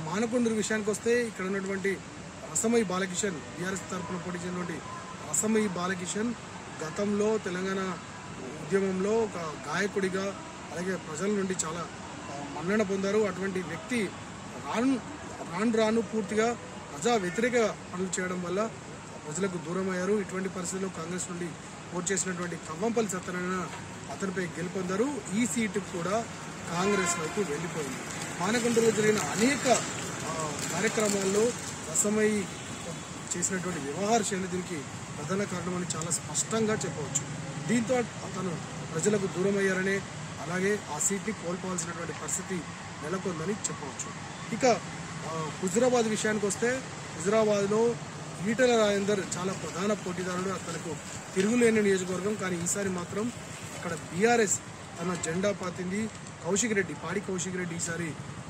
మానకొండూరు విషయానికి వస్తే ఇక్కడ ఉన్నటువంటి రసమయి బాలకిషన్, బీఆర్ఎస్ తరఫున పోటీ చేసినటువంటి రసమయి బాలకిషన్ గతంలో తెలంగాణ ఉద్యమంలో ఒక గాయకుడిగా అలాగే ప్రజల నుండి చాలా మన్నన పొందారు. అటువంటి వ్యక్తి రాను పూర్తిగా ప్రజా వ్యతిరేక పనులు చేయడం వల్ల ప్రజలకు దూరం అయ్యారు. ఇటువంటి పరిస్థితుల్లో కాంగ్రెస్ నుండి పోటీ చేసినటువంటి కవ్వంపల్లి సత్యనారాయణ అతనిపై గెలుపొందారు. ఈ సీటు కూడా కాంగ్రెస్ వైపు వెళ్ళిపోయింది. మానకొండలో జరిగిన అనేక కార్యక్రమాల్లో రసమయి చేసినటువంటి వ్యవహార శైలి దీనికి ప్రధాన కారణమని చాలా స్పష్టంగా చెప్పవచ్చు. దీంతో అతను ప్రజలకు దూరం అయ్యారనే, అలాగే ఆ సీట్ని కోల్పోవాల్సినటువంటి పరిస్థితి నెలకొందని చెప్పవచ్చు. ఇక హుజురాబాద్ విషయానికి వస్తే హుజురాబాద్లో ఈటెల రాజేందర్ చాలా ప్రధాన పోటీదారుడు, అతనికి తిరుగులేని నియోజకవర్గం. కానీ ఈసారి మాత్రం అక్కడ బీఆర్ఎస్ తన జెండా పాతింది. పాడి కౌశిక్ రెడ్డి ఈసారి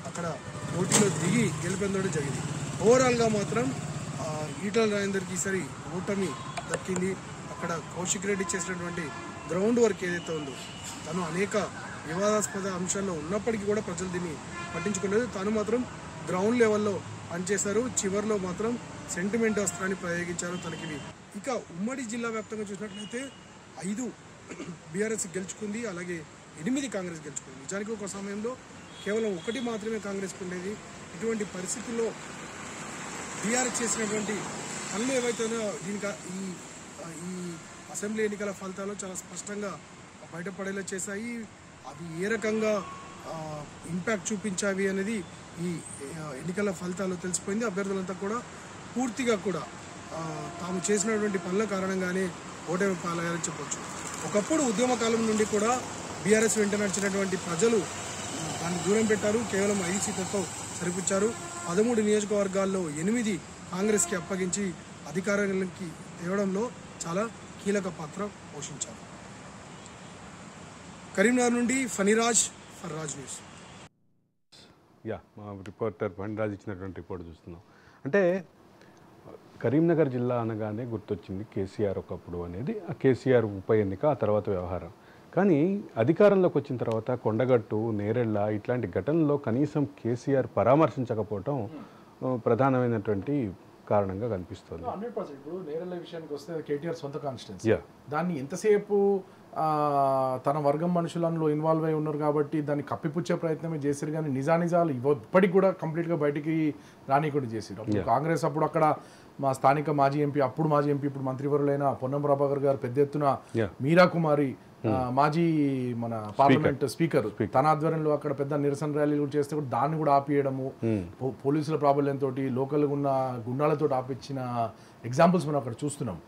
అక్కడ పోటీలో దిగి గెలుపొందడం జరిగింది. ఓవరాల్గా మాత్రం ఈటెల రాజేందర్కి ఈసారి ఓటమి దక్కింది. అక్కడ కౌశిక్ రెడ్డి చేసినటువంటి గ్రౌండ్ వర్క్ ఏదైతే ఉందో, తను అనేక వివాదాస్పద అంశాల్లో ఉన్నప్పటికీ కూడా ప్రజలు దీన్ని పట్టించుకోలేదు. తాను మాత్రం గ్రౌండ్ లెవెల్లో పనిచేశారు. చివరిలో మాత్రం సెంటిమెంట్ అస్త్రాన్ని ప్రయోగించారు తనకి. ఇక ఉమ్మడి జిల్లా వ్యాప్తంగా చూసినట్లయితే 5 బీఆర్ఎస్ గెలుచుకుంది, అలాగే 8 కాంగ్రెస్ గెలుచుకుంది. నిజానికి ఒక సమయంలో కేవలం 1 మాత్రమే కాంగ్రెస్కి ఉండేది. ఇటువంటి పరిస్థితుల్లో బీఆర్ఎస్ చేసినటువంటి పనులు ఏవైతేనో దీనికి ఈ అసెంబ్లీ ఎన్నికల ఫలితాలు చాలా స్పష్టంగా బయటపడేలా చేశాయి. అవి ఏ రకంగా ఇంపాక్ట్ చూపించావి అనేది ఈ ఎన్నికల ఫలితాలు తెలిసిపోయింది. అభ్యర్థులంతా కూడా పూర్తిగా కూడా తాము చేసినటువంటి పనుల కారణంగానే ఓటమి పాలయ్యారని చెప్పొచ్చు. ఒకప్పుడు ఉద్యమకాలం నుండి కూడా బీఆర్ఎస్ వెంట నడిచినటువంటి ప్రజలు దాన్ని దూరం పెట్టారు. కేవలం 5 సీట్లతో సరిపుచ్చారు. 13 నియోజకవర్గాల్లో 8 కాంగ్రెస్కి అప్పగించి అధికారానికి తేవడంలో చాలా కీలక పాత్ర పోషించారు. కరీంనగర్ నుండి ఫణిరాజ్ ఫర్ రాజ్ న్యూస్. మా రిపోర్టర్ ఫణిరాజ్ ఇచ్చినటువంటి రిపోర్ట్ చూస్తున్నాం. అంటే కరీంనగర్ జిల్లా అనగానే గుర్తొచ్చింది కేసీఆర్ ఒకప్పుడు అనేది, ఆ కేసీఆర్ ఉప ఎన్నిక, ఆ తర్వాత వ్యవహారం. కానీ అధికారంలోకి వచ్చిన తర్వాత కొండగట్టు, నేరెళ్ళ ఇట్లాంటి ఘటనల్లో కనీసం కేసీఆర్ పరామర్శించకపోవటం ప్రధానమైనటువంటి కారణంగా కనిపిస్తుంది. 100%. ఇప్పుడు నేరెళ్ళ విషయానికి వస్తే కేటీఆర్ సొంత కాన్స్టిట్యున్సీ, దాన్ని ఎంతసేపు తన వర్గం మనుషులలో ఇన్వాల్వ్ అయి ఉన్నారు కాబట్టి దాన్ని కప్పిపుచ్చే ప్రయత్నమే చేశారు. కానీ నిజాలు ఇప్పటికి కూడా కంప్లీట్గా బయటికి రానికుండా చేశారు. అప్పుడు కాంగ్రెస్ అప్పుడు అక్కడ మా స్థానిక మాజీ ఎంపీ, ఇప్పుడు మంత్రివర్యులైన పొన్నం ప్రభాకర్ గారు పెద్ద ఎత్తున మీరా కుమారి మాజీ మన పార్లమెంట్ స్పీకర్ తన ఆధ్వర్యంలో అక్కడ పెద్ద నిరసన ర్యాలీలు చేస్తే కూడా దాన్ని కూడా ఆపియడము, పోలీసుల ప్రాబల్యంతో లోకల్గా ఉన్న గుండాలతో ఆపించిన ఎగ్జాంపుల్స్ మనం అక్కడ చూస్తున్నాం.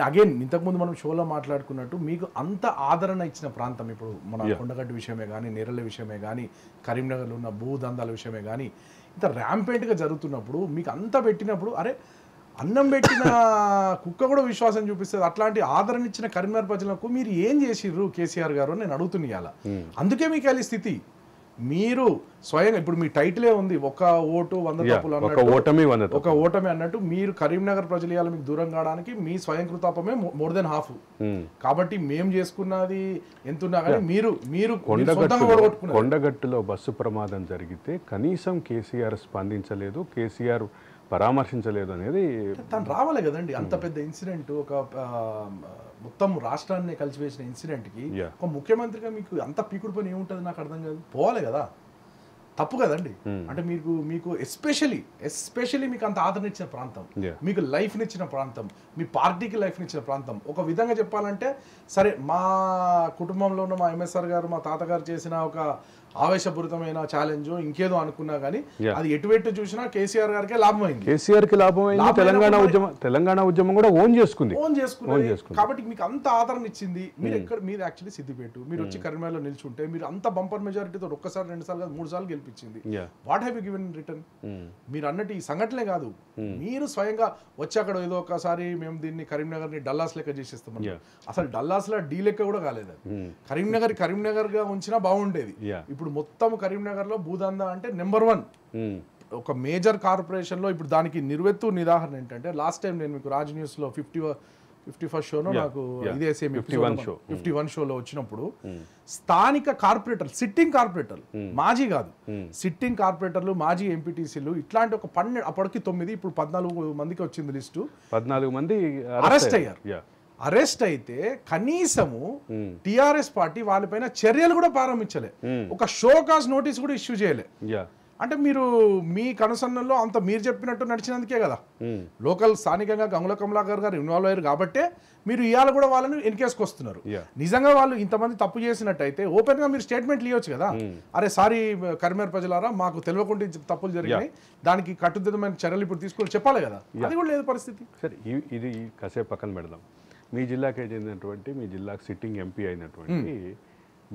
అగైన్ ఇంతకుముందు మనం షోలో మాట్లాడుకున్నట్టు మీకు అంత ఆదరణ ఇచ్చిన ప్రాంతం ఇప్పుడు మన కొండగట్టు విషయమే కానీ, నేరెళ్ళ విషయమే కానీ, కరీంనగర్లో ఉన్న భూదందాల విషయమే కానీ ఇంత ర్యాంపెంట్గా జరుగుతున్నప్పుడు మీకు అంత పెట్టినప్పుడు అరే అన్నం పెట్టిన కుక్క కూడా విశ్వాసం చూపిస్తుంది. అట్లాంటి ఆదరణ ఇచ్చిన కరీంనగర్ ప్రజలకు మీరు ఏం చేసిర్రు కేసీఆర్ గారు అని నేను అడుగుతున్నా. అందుకే మీకు వెళ్ళి స్థితి మీరు స్వయంగా ఇప్పుడు మీ టైటిలే ఉంది, ఒక ఓటు 100 తప్పులు అన్నట్టు, ఒక ఓటమి అన్నట్టు. మీరు కరీంనగర్ ప్రజలు ఇవాళ మీకు దూరం కావడానికి మీ స్వయంకృతాపమే మోర్ దెన్ హాఫ్. కాబట్టి మేము చేసుకున్నది ఎంతున్నా కానీ మీరు కొండగట్టులో బస్సు ప్రమాదం జరిగితే కనీసం కేసీఆర్ స్పందించలేదు, కేసీఆర్ పరామర్శించలేదు అనేది తను రావాలి కదండి. అంత పెద్ద ఇన్సిడెంట్, ఒక మొత్తం రాష్ట్రాన్ని కలిసివేసిన ఇన్సిడెంట్కి ఒక ముఖ్యమంత్రిగా మీకు అంత పీకుడు పని ఏముంటుంది నాకు అర్థం కాదు. పోవాలి కదా, తప్పు కదండి. అంటే మీకు ఎస్పెషలీ మీకు అంత ఆదరణ ఇచ్చిన ప్రాంతం, మీకు లైఫ్నిచ్చిన ప్రాంతం, మీ పార్టీకి లైఫ్నిచ్చిన ప్రాంతం. ఒక విధంగా చెప్పాలంటే సరే మా కుటుంబంలో ఉన్న మా ఎంఎస్ఆర్ గారు, మా తాతగారు చేసిన ఒక ఆవేశపూరితమైన ఛాలెంజ్ ఇంకేదో అనుకున్నా కానీ అది ఎటువెట్టు చూసినా కేసీఆర్ గారికే లాభమైంది. తెలంగాణ ఉద్యమం కూడా ఓన్ చేసుకుంది. కాబట్టి మీకు అంత ఆదరణ ఇచ్చింది. మీరు యాక్చువల్లీ సిద్దిపేట, మీరు వచ్చి కరీంనగర్లో నిల్చుంటే మీరు అంత బంపర్ మెజారిటీతో ఒక్కసారి 2 సార్లు 3 సార్లు గెలిపి గెలిపించింది. What have you given in return? మీరు అన్నట్టు ఈ సంఘటనలే కాదు, మీరు స్వయంగా వచ్చి అక్కడ ఏదో ఒకసారి మేము దీన్ని కరీంనగర్ని డల్లాస్ లెక్క చేసేస్తాం. అసలు డల్లాస్లో డీ లెక్క కూడా కాలేదు. కరీంనగర్ గా ఉంచినా బాగుండేది. ఇప్పుడు మొత్తం కరీంనగర్లో భూదందా అంటే నెంబర్ 1 ఒక మేజర్ కార్పొరేషన్ లో. ఇప్పుడు దానికి నిర్వెత్తు నిదాహరణ ఏంటంటే, లాస్ట్ టైం నేను మీకు రాజ్ న్యూస్ లో 51st షోలో నాకు ఇదే సేమ్ 51 షోలో వచ్చినప్పుడు స్థానిక కార్పొరేటర్, సిట్టింగ్ కార్పొరేటర్, మాజీ కాదు, సిట్టింగ్ కార్పొరేటర్లు, మాజీ ఎంపీటీసీలు ఇట్లాంటి ఒక 12, అప్పటికి 9, ఇప్పుడు 14 మందికి వచ్చింది లిస్టు. 14 మంది అరెస్ట్ అయ్యారు. అరెస్ట్ అయితే కనీసము టిఆర్ఎస్ పార్టీ వాళ్ళపైన చర్యలు కూడా ప్రారంభించలే, ఒక షోకాజ్ నోటీస్ కూడా ఇష్యూ చేయలే. అంటే మీరు మీ కనుసన్నల్లో అంత మీరు చెప్పినట్టు నడిచినందుకే కదా లోకల్ స్థానికంగా గంగుల కమలాకర్ గారు ఇన్వాల్వ్ అయ్యారు కాబట్టే మీరు ఇవాళ కూడా వాళ్ళని ఎన్కేసుకు వస్తున్నారు. నిజంగా వాళ్ళు ఇంతమంది తప్పు చేసినట్టయితే ఓపెన్ గా మీరు స్టేట్మెంట్లు ఇవ్వచ్చు కదా, అరే సారీ కరీంనగర్ ప్రజలారా మాకు తెలియకుండా తప్పులు జరిగినాయి, దానికి కట్టుదిట్టమైన చర్యలు ఇప్పుడు తీసుకొని చెప్పాలి కదా. అది కూడా లేదు పరిస్థితి. సరే ఇది కాసేపు పక్కన పెడదాం. మీ జిల్లాకే చెందినటువంటి, మీ జిల్లాకు సిట్టింగ్ ఎంపీ అయినటువంటి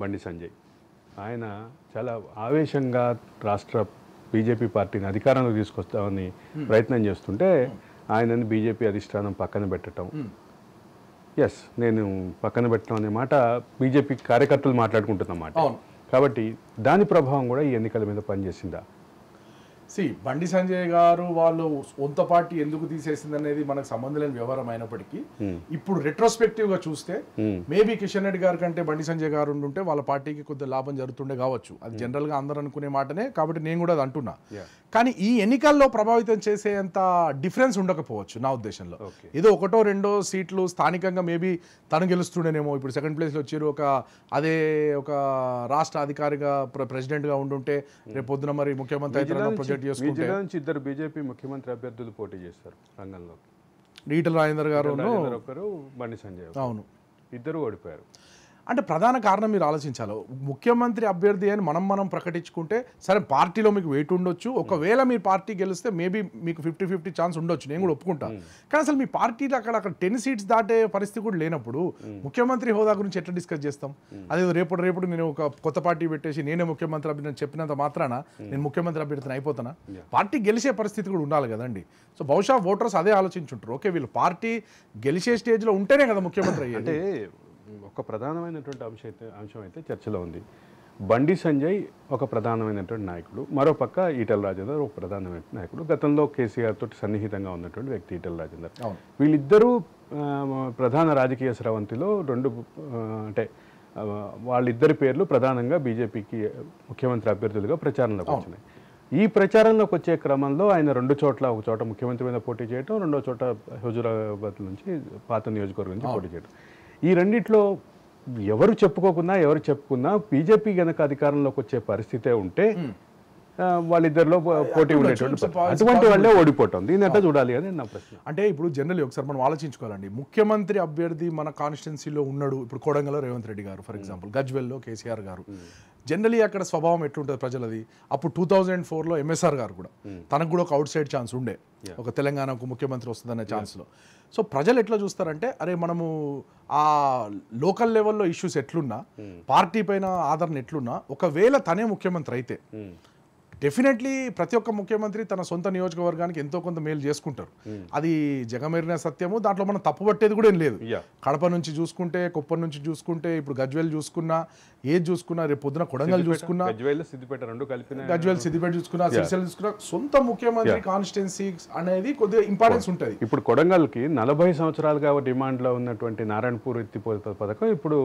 బండి సంజయ్, ఆయన చాలా ఆవేశంగా రాష్ట్ర బీజేపీ పార్టీని అధికారంలోకి తీసుకొస్తామని ప్రయత్నం చేస్తుంటే ఆయనని బీజేపీ అధిష్టానం పక్కన పెట్టడం, నేను పక్కన పెట్టడం అనే మాట బీజేపీ కార్యకర్తలు మాట్లాడుకుంటున్నమాట. కాబట్టి దాని ప్రభావం కూడా ఈ ఎన్నికల మీద పనిచేసిందా? బండి సంజయ్ గారు వాళ్ళు సొంత పార్టీ ఎందుకు తీసేసింది అనేది మనకు సంబంధం లేని వ్యవహారం అయినప్పటికీ ఇప్పుడు రెట్రోస్పెక్టివ్ గా చూస్తే మేబీ కిషన్ రెడ్డి గారి కంటే బండి సంజయ్ గారు ఉంటే వాళ్ళ పార్టీకి కొద్దిగా లాభం జరుగుతుండే కావచ్చు. అది జనరల్ గా అందరూ అనుకునే మాటనే, కాబట్టి నేను కూడా అది అంటున్నా. కానీ ఈ ఎన్నికల్లో ప్రభావితం చేసేంత డిఫరెన్స్ ఉండకపోవచ్చు నా ఉద్దేశంలో. ఏదో 1-2 సీట్లు స్థానికంగా మేబీ తను గెలుస్తుండేనేమో. ఇప్పుడు సెకండ్ ప్లేస్ లో వచ్చారు, అదే ఒక రాష్ట్ర అధికారిగా ప్రెసిడెంట్ గా ఉండుంటే రేపు పొద్దున మరి ముఖ్యమంత్రి అయితే ఇద్దరు బీజేపీ ముఖ్యమంత్రి అభ్యర్థులు పోటీ చేస్తారు రంగంలో. ఈటల రాజేందర్ గారు ఒకరు, బండి సంజయ్. అవును, ఇద్దరు ఓడిపోయారు. అంటే ప్రధాన కారణం మీరు ఆలోచించాలి. ముఖ్యమంత్రి అభ్యర్థి అని మనం ప్రకటించుకుంటే సరే పార్టీలో మీకు వెయిట్ ఉండొచ్చు, ఒకవేళ మీ పార్టీ గెలిస్తే మేబీ మీకు 50-50 ఛాన్స్ ఉండొచ్చు, నేను కూడా ఒప్పుకుంటాను. కానీ అసలు మీ పార్టీలో అక్కడ 10 సీట్స్ దాటే పరిస్థితి కూడా లేనప్పుడు ముఖ్యమంత్రి హోదా గురించి ఎట్లా డిస్కస్ చేస్తాం? అదే రేపు నేను ఒక కొత్త పార్టీ పెట్టేసి నేనే ముఖ్యమంత్రి అభ్యర్థి చెప్పినంత మాత్రాన నేను ముఖ్యమంత్రి అభ్యర్థిని అయిపోతానా? పార్టీ గెలిచే పరిస్థితి కూడా ఉండాలి కదండి. సో బహుశా ఓటర్స్ అదే ఆలోచించుంటారు, ఓకే వీళ్ళు పార్టీ గెలిచే స్టేజ్లో ఉంటేనే కదా ముఖ్యమంత్రి అయ్యేది. అంటే ఒక ప్రధానమైనటువంటి అంశం అయితే చర్చలో ఉంది. బండి సంజయ్ ఒక ప్రధానమైనటువంటి నాయకుడు, మరోపక్క ఈటల రాజేందర్ ఒక ప్రధానమైన నాయకుడు. గతంలో కేసీఆర్ తోటి సన్నిహితంగా ఉన్నటువంటి వ్యక్తి ఈటల రాజేందర్. వీళ్ళిద్దరూ ప్రధాన రాజకీయ స్రవంతిలో అంటే వాళ్ళిద్దరి పేర్లు ప్రధానంగా బీజేపీకి ముఖ్యమంత్రి అభ్యర్థులుగా ప్రచారంలోకి వచ్చినాయి. ఈ ప్రచారంలోకి వచ్చే క్రమంలో ఆయన 2 చోట్ల, ఒక చోట ముఖ్యమంత్రి మీద పోటీ చేయడం, 2వ చోట హుజూరాబాద్ నుంచి పాత నియోజకవర్గం నుంచి పోటీ చేయడం. ఈ రెండిట్లో ఎవరు చెప్పుకున్నా బీజేపీ గనక అధికారంలోకి వచ్చే పరిస్థితే ఉంటే వాళ్ళిద్దరిలో పోటీ ఉండేటువంటి, అటువంటి వాళ్ళే ఓడిపోవటం. దీన్ని ఎట్లా చూడాలి అని నా ప్రశ్న. అంటే ఇప్పుడు జనరల్లీ ఒకసారి మనం ఆలోచించుకోవాలండి. ముఖ్యమంత్రి అభ్యర్థి మన కాన్స్టిట్యున్సీలో ఉన్నాడు, ఇప్పుడు కొడంగల్లో రేవంత్ రెడ్డి గారు ఫర్ ఎగ్జాంపుల్, గజ్వెల్లో కేసీఆర్ గారు. జనరలీ అక్కడ స్వభావం ఎట్లుంటుంది ప్రజలది. అప్పుడు 2004లో ఎంఎస్ఆర్ గారు కూడా, తనకు కూడా ఒక అవుట్ సైడ్ ఛాన్స్ ఉండే, ఒక తెలంగాణకు ముఖ్యమంత్రి వస్తుందనే ఛాన్స్లో. సో ప్రజలు ఎట్లా చూస్తారంటే, అరే మనము ఆ లోకల్ లెవెల్లో ఇష్యూస్ ఎట్లున్నా, పార్టీ పైన ఆదరణ ఎట్లున్నా, ఒకవేళ తనే ముఖ్యమంత్రి అయితే డెఫినెట్లీ ప్రతి ఒక్క ముఖ్యమంత్రి తన సొంత నియోజకవర్గానికి ఎంతో కొంత మేలు చేసుకుంటారు. అది జగమెరిన సత్యము, దాంట్లో మనం తప్పుపట్టేది కూడా ఏం లేదు. కడప నుంచి చూసుకుంటే, కుప్పం నుంచి చూసుకుంటే, ఇప్పుడు గజ్వేల్ చూసుకున్నా, ఏది చూసుకున్నా, రేపు పొద్దున కొడంగల్ చూసుకున్నా, గజ్వేల్ సిద్దిపేట చూసుకున్నా, సిరిసిల్ల చూసుకున్నా, సొంత ముఖ్యమంత్రి కాన్స్టిట్యున్సీ అనేది కొద్దిగా ఇంపార్టెన్స్ ఉంటుంది. ఇప్పుడు కొడంగల్కి 40 సంవత్సరాలుగా డిమాండ్ లో ఉన్నటువంటి నారాయణపూర్ ఎత్తిపోత పథకం ఇప్పుడు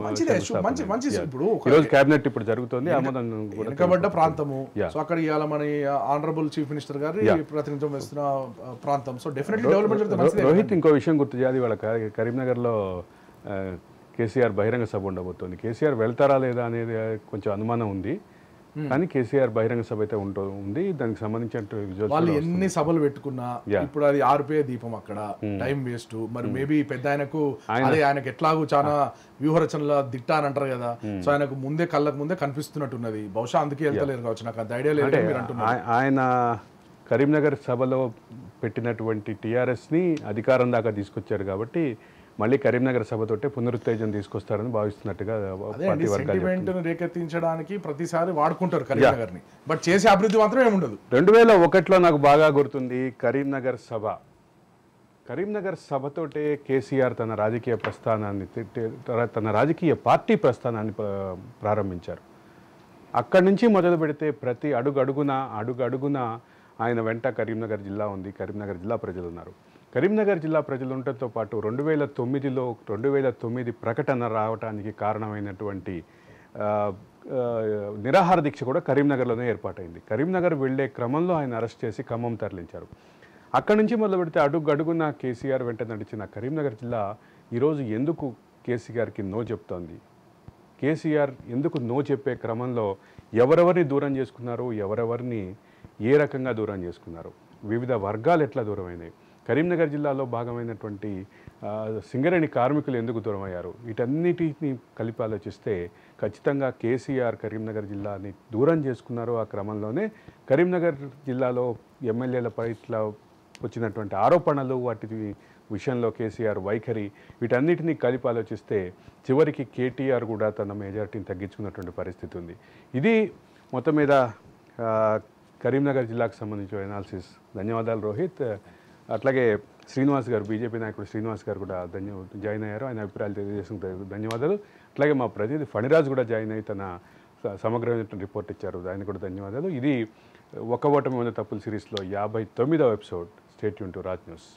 మంచి ఇప్పుడు కేబినెట్ ఇప్పుడు జరుగుతుంది. వెనుకబడ్డ ప్రాంతము, అక్కడ ఇవాళ మన ఆనరబుల్ చీఫ్ మినిస్టర్ గారు ప్రాతినిధ్యం వస్తున్న ప్రాంతం. So definitely development. రోహిత్, ఇంకో విషయం గుర్తు చేయాలి. వాళ్ళ కరీంనగర్లో కేసీఆర్ బహిరంగ సభ ఉండబోతోంది. కేసీఆర్ వెళ్తారా లేదా అనేది కొంచెం అనుమానం ఉంది, కానీ కేసీఆర్ బహిరంగ సభ అయితే ఉంది. దానికి సంబంధించిన వాళ్ళు ఎన్ని సభలు పెట్టుకున్నా ఇప్పుడు అది ఆర్పే దీపం, అక్కడ టైం వేస్ట్. మరి మేబీ పెద్ద ఆయనకు ఎట్లాగూ చాలా వ్యూహరచనల దిట్ట అని అంటారు కదా, సో ఆయనకు కళ్ళకు ముందే కనిపిస్తున్నట్టున్నది. బహుశా అందుకే వెళ్తలేరు కావచ్చు, నాకు అంత ఐడియా లేదు. ఆయన కరీంనగర్ సభలో పెట్టినటువంటి టీఆర్ఎస్ని అధికారం దాకా తీసుకొచ్చారు కాబట్టి మళ్ళీ కరీంనగర్ సభతోటే పునరుత్తేజం తీసుకొస్తారని భావిస్తున్నట్టుగా పార్టీ వర్గాలు సెంటిమెంట్ రేకెత్తించడానికి ప్రతిసారి వాడుకుంటారు కరీంనగర్ని, బట్ చేసే అభివృద్ధి మాత్రం ఏముండదు. 2001లో నాకు బాగా గుర్తుంది కరీంనగర్ సభ. కరీంనగర్ సభతోటే కేసీఆర్ తన రాజకీయ ప్రస్థానాన్ని తన రాజకీయ పార్టీ ప్రస్థానాన్ని ప్రారంభించారు. అక్కడి నుంచి మొదలు పెడితే ప్రతి అడుగడుగున ఆయన వెంట కరీంనగర్ జిల్లా ఉంది, కరీంనగర్ జిల్లా ప్రజలు ఉన్నారు. కరీంనగర్ జిల్లా ప్రజలు ఉండటంతో పాటు 2009 ప్రకటన రావడానికి కారణమైనటువంటి నిరాహార దీక్ష కూడా కరీంనగర్లోనే ఏర్పాటైంది. కరీంనగర్ వెళ్లే క్రమంలో ఆయన అరెస్ట్ చేసి ఖమ్మం తరలించారు. అక్కడి నుంచి మొదలు పెడితే అడుగడుగున కేసీఆర్ వెంట నడిచిన కరీంనగర్ జిల్లా ఈరోజు ఎందుకు కేసీఆర్కి నో చెప్తోంది? కేసీఆర్ ఎందుకు నో చెప్పే క్రమంలో ఎవరెవరిని దూరం చేసుకున్నారు, ఎవరెవరిని ఏ రకంగా దూరం చేసుకున్నారు, వివిధ వర్గాలు ఎట్లా దూరమైనాయి, కరీంనగర్ జిల్లాలో భాగమైనటువంటి సింగరేణి కార్మికులు ఎందుకు దూరం అయ్యారు, వీటన్నిటిని కలిపి ఆలోచిస్తే ఖచ్చితంగా కేసీఆర్ కరీంనగర్ జిల్లాని దూరం చేసుకున్నారు. ఆ క్రమంలోనే కరీంనగర్ జిల్లాలో ఎమ్మెల్యేలపై ఇట్లా వచ్చినటువంటి ఆరోపణలు, వాటి విషయంలో కేసీఆర్ వైఖరి, వీటన్నిటినీ కలిపి ఆలోచిస్తే చివరికి కేటీఆర్ కూడా తన మెజారిటీని తగ్గించుకున్నటువంటి పరిస్థితి ఉంది. ఇది మొత్తం మీద కరీంనగర్ జిల్లాకు సంబంధించిన ఎనాలిసిస్. ధన్యవాదాలు రోహిత్. అట్లాగే శ్రీనివాస్ గారు, బీజేపీ నాయకుడు శ్రీనివాస్ గారు కూడా జాయిన్ అయ్యారు, ఆయన అభిప్రాయాలు తెలియజేసిన ధన్యవాదాలు. అట్లాగే మా ప్రతినిధి ఫణిరాజ్ కూడా జాయిన్ అయ్యి తన సమగ్రమైన రిపోర్ట్ ఇచ్చారు, ఆయన కూడా ధన్యవాదాలు. ఇది ఒక ఓటమి 100 తప్పుల సిరీస్లో 59వ episode. Stay tune to Raj news.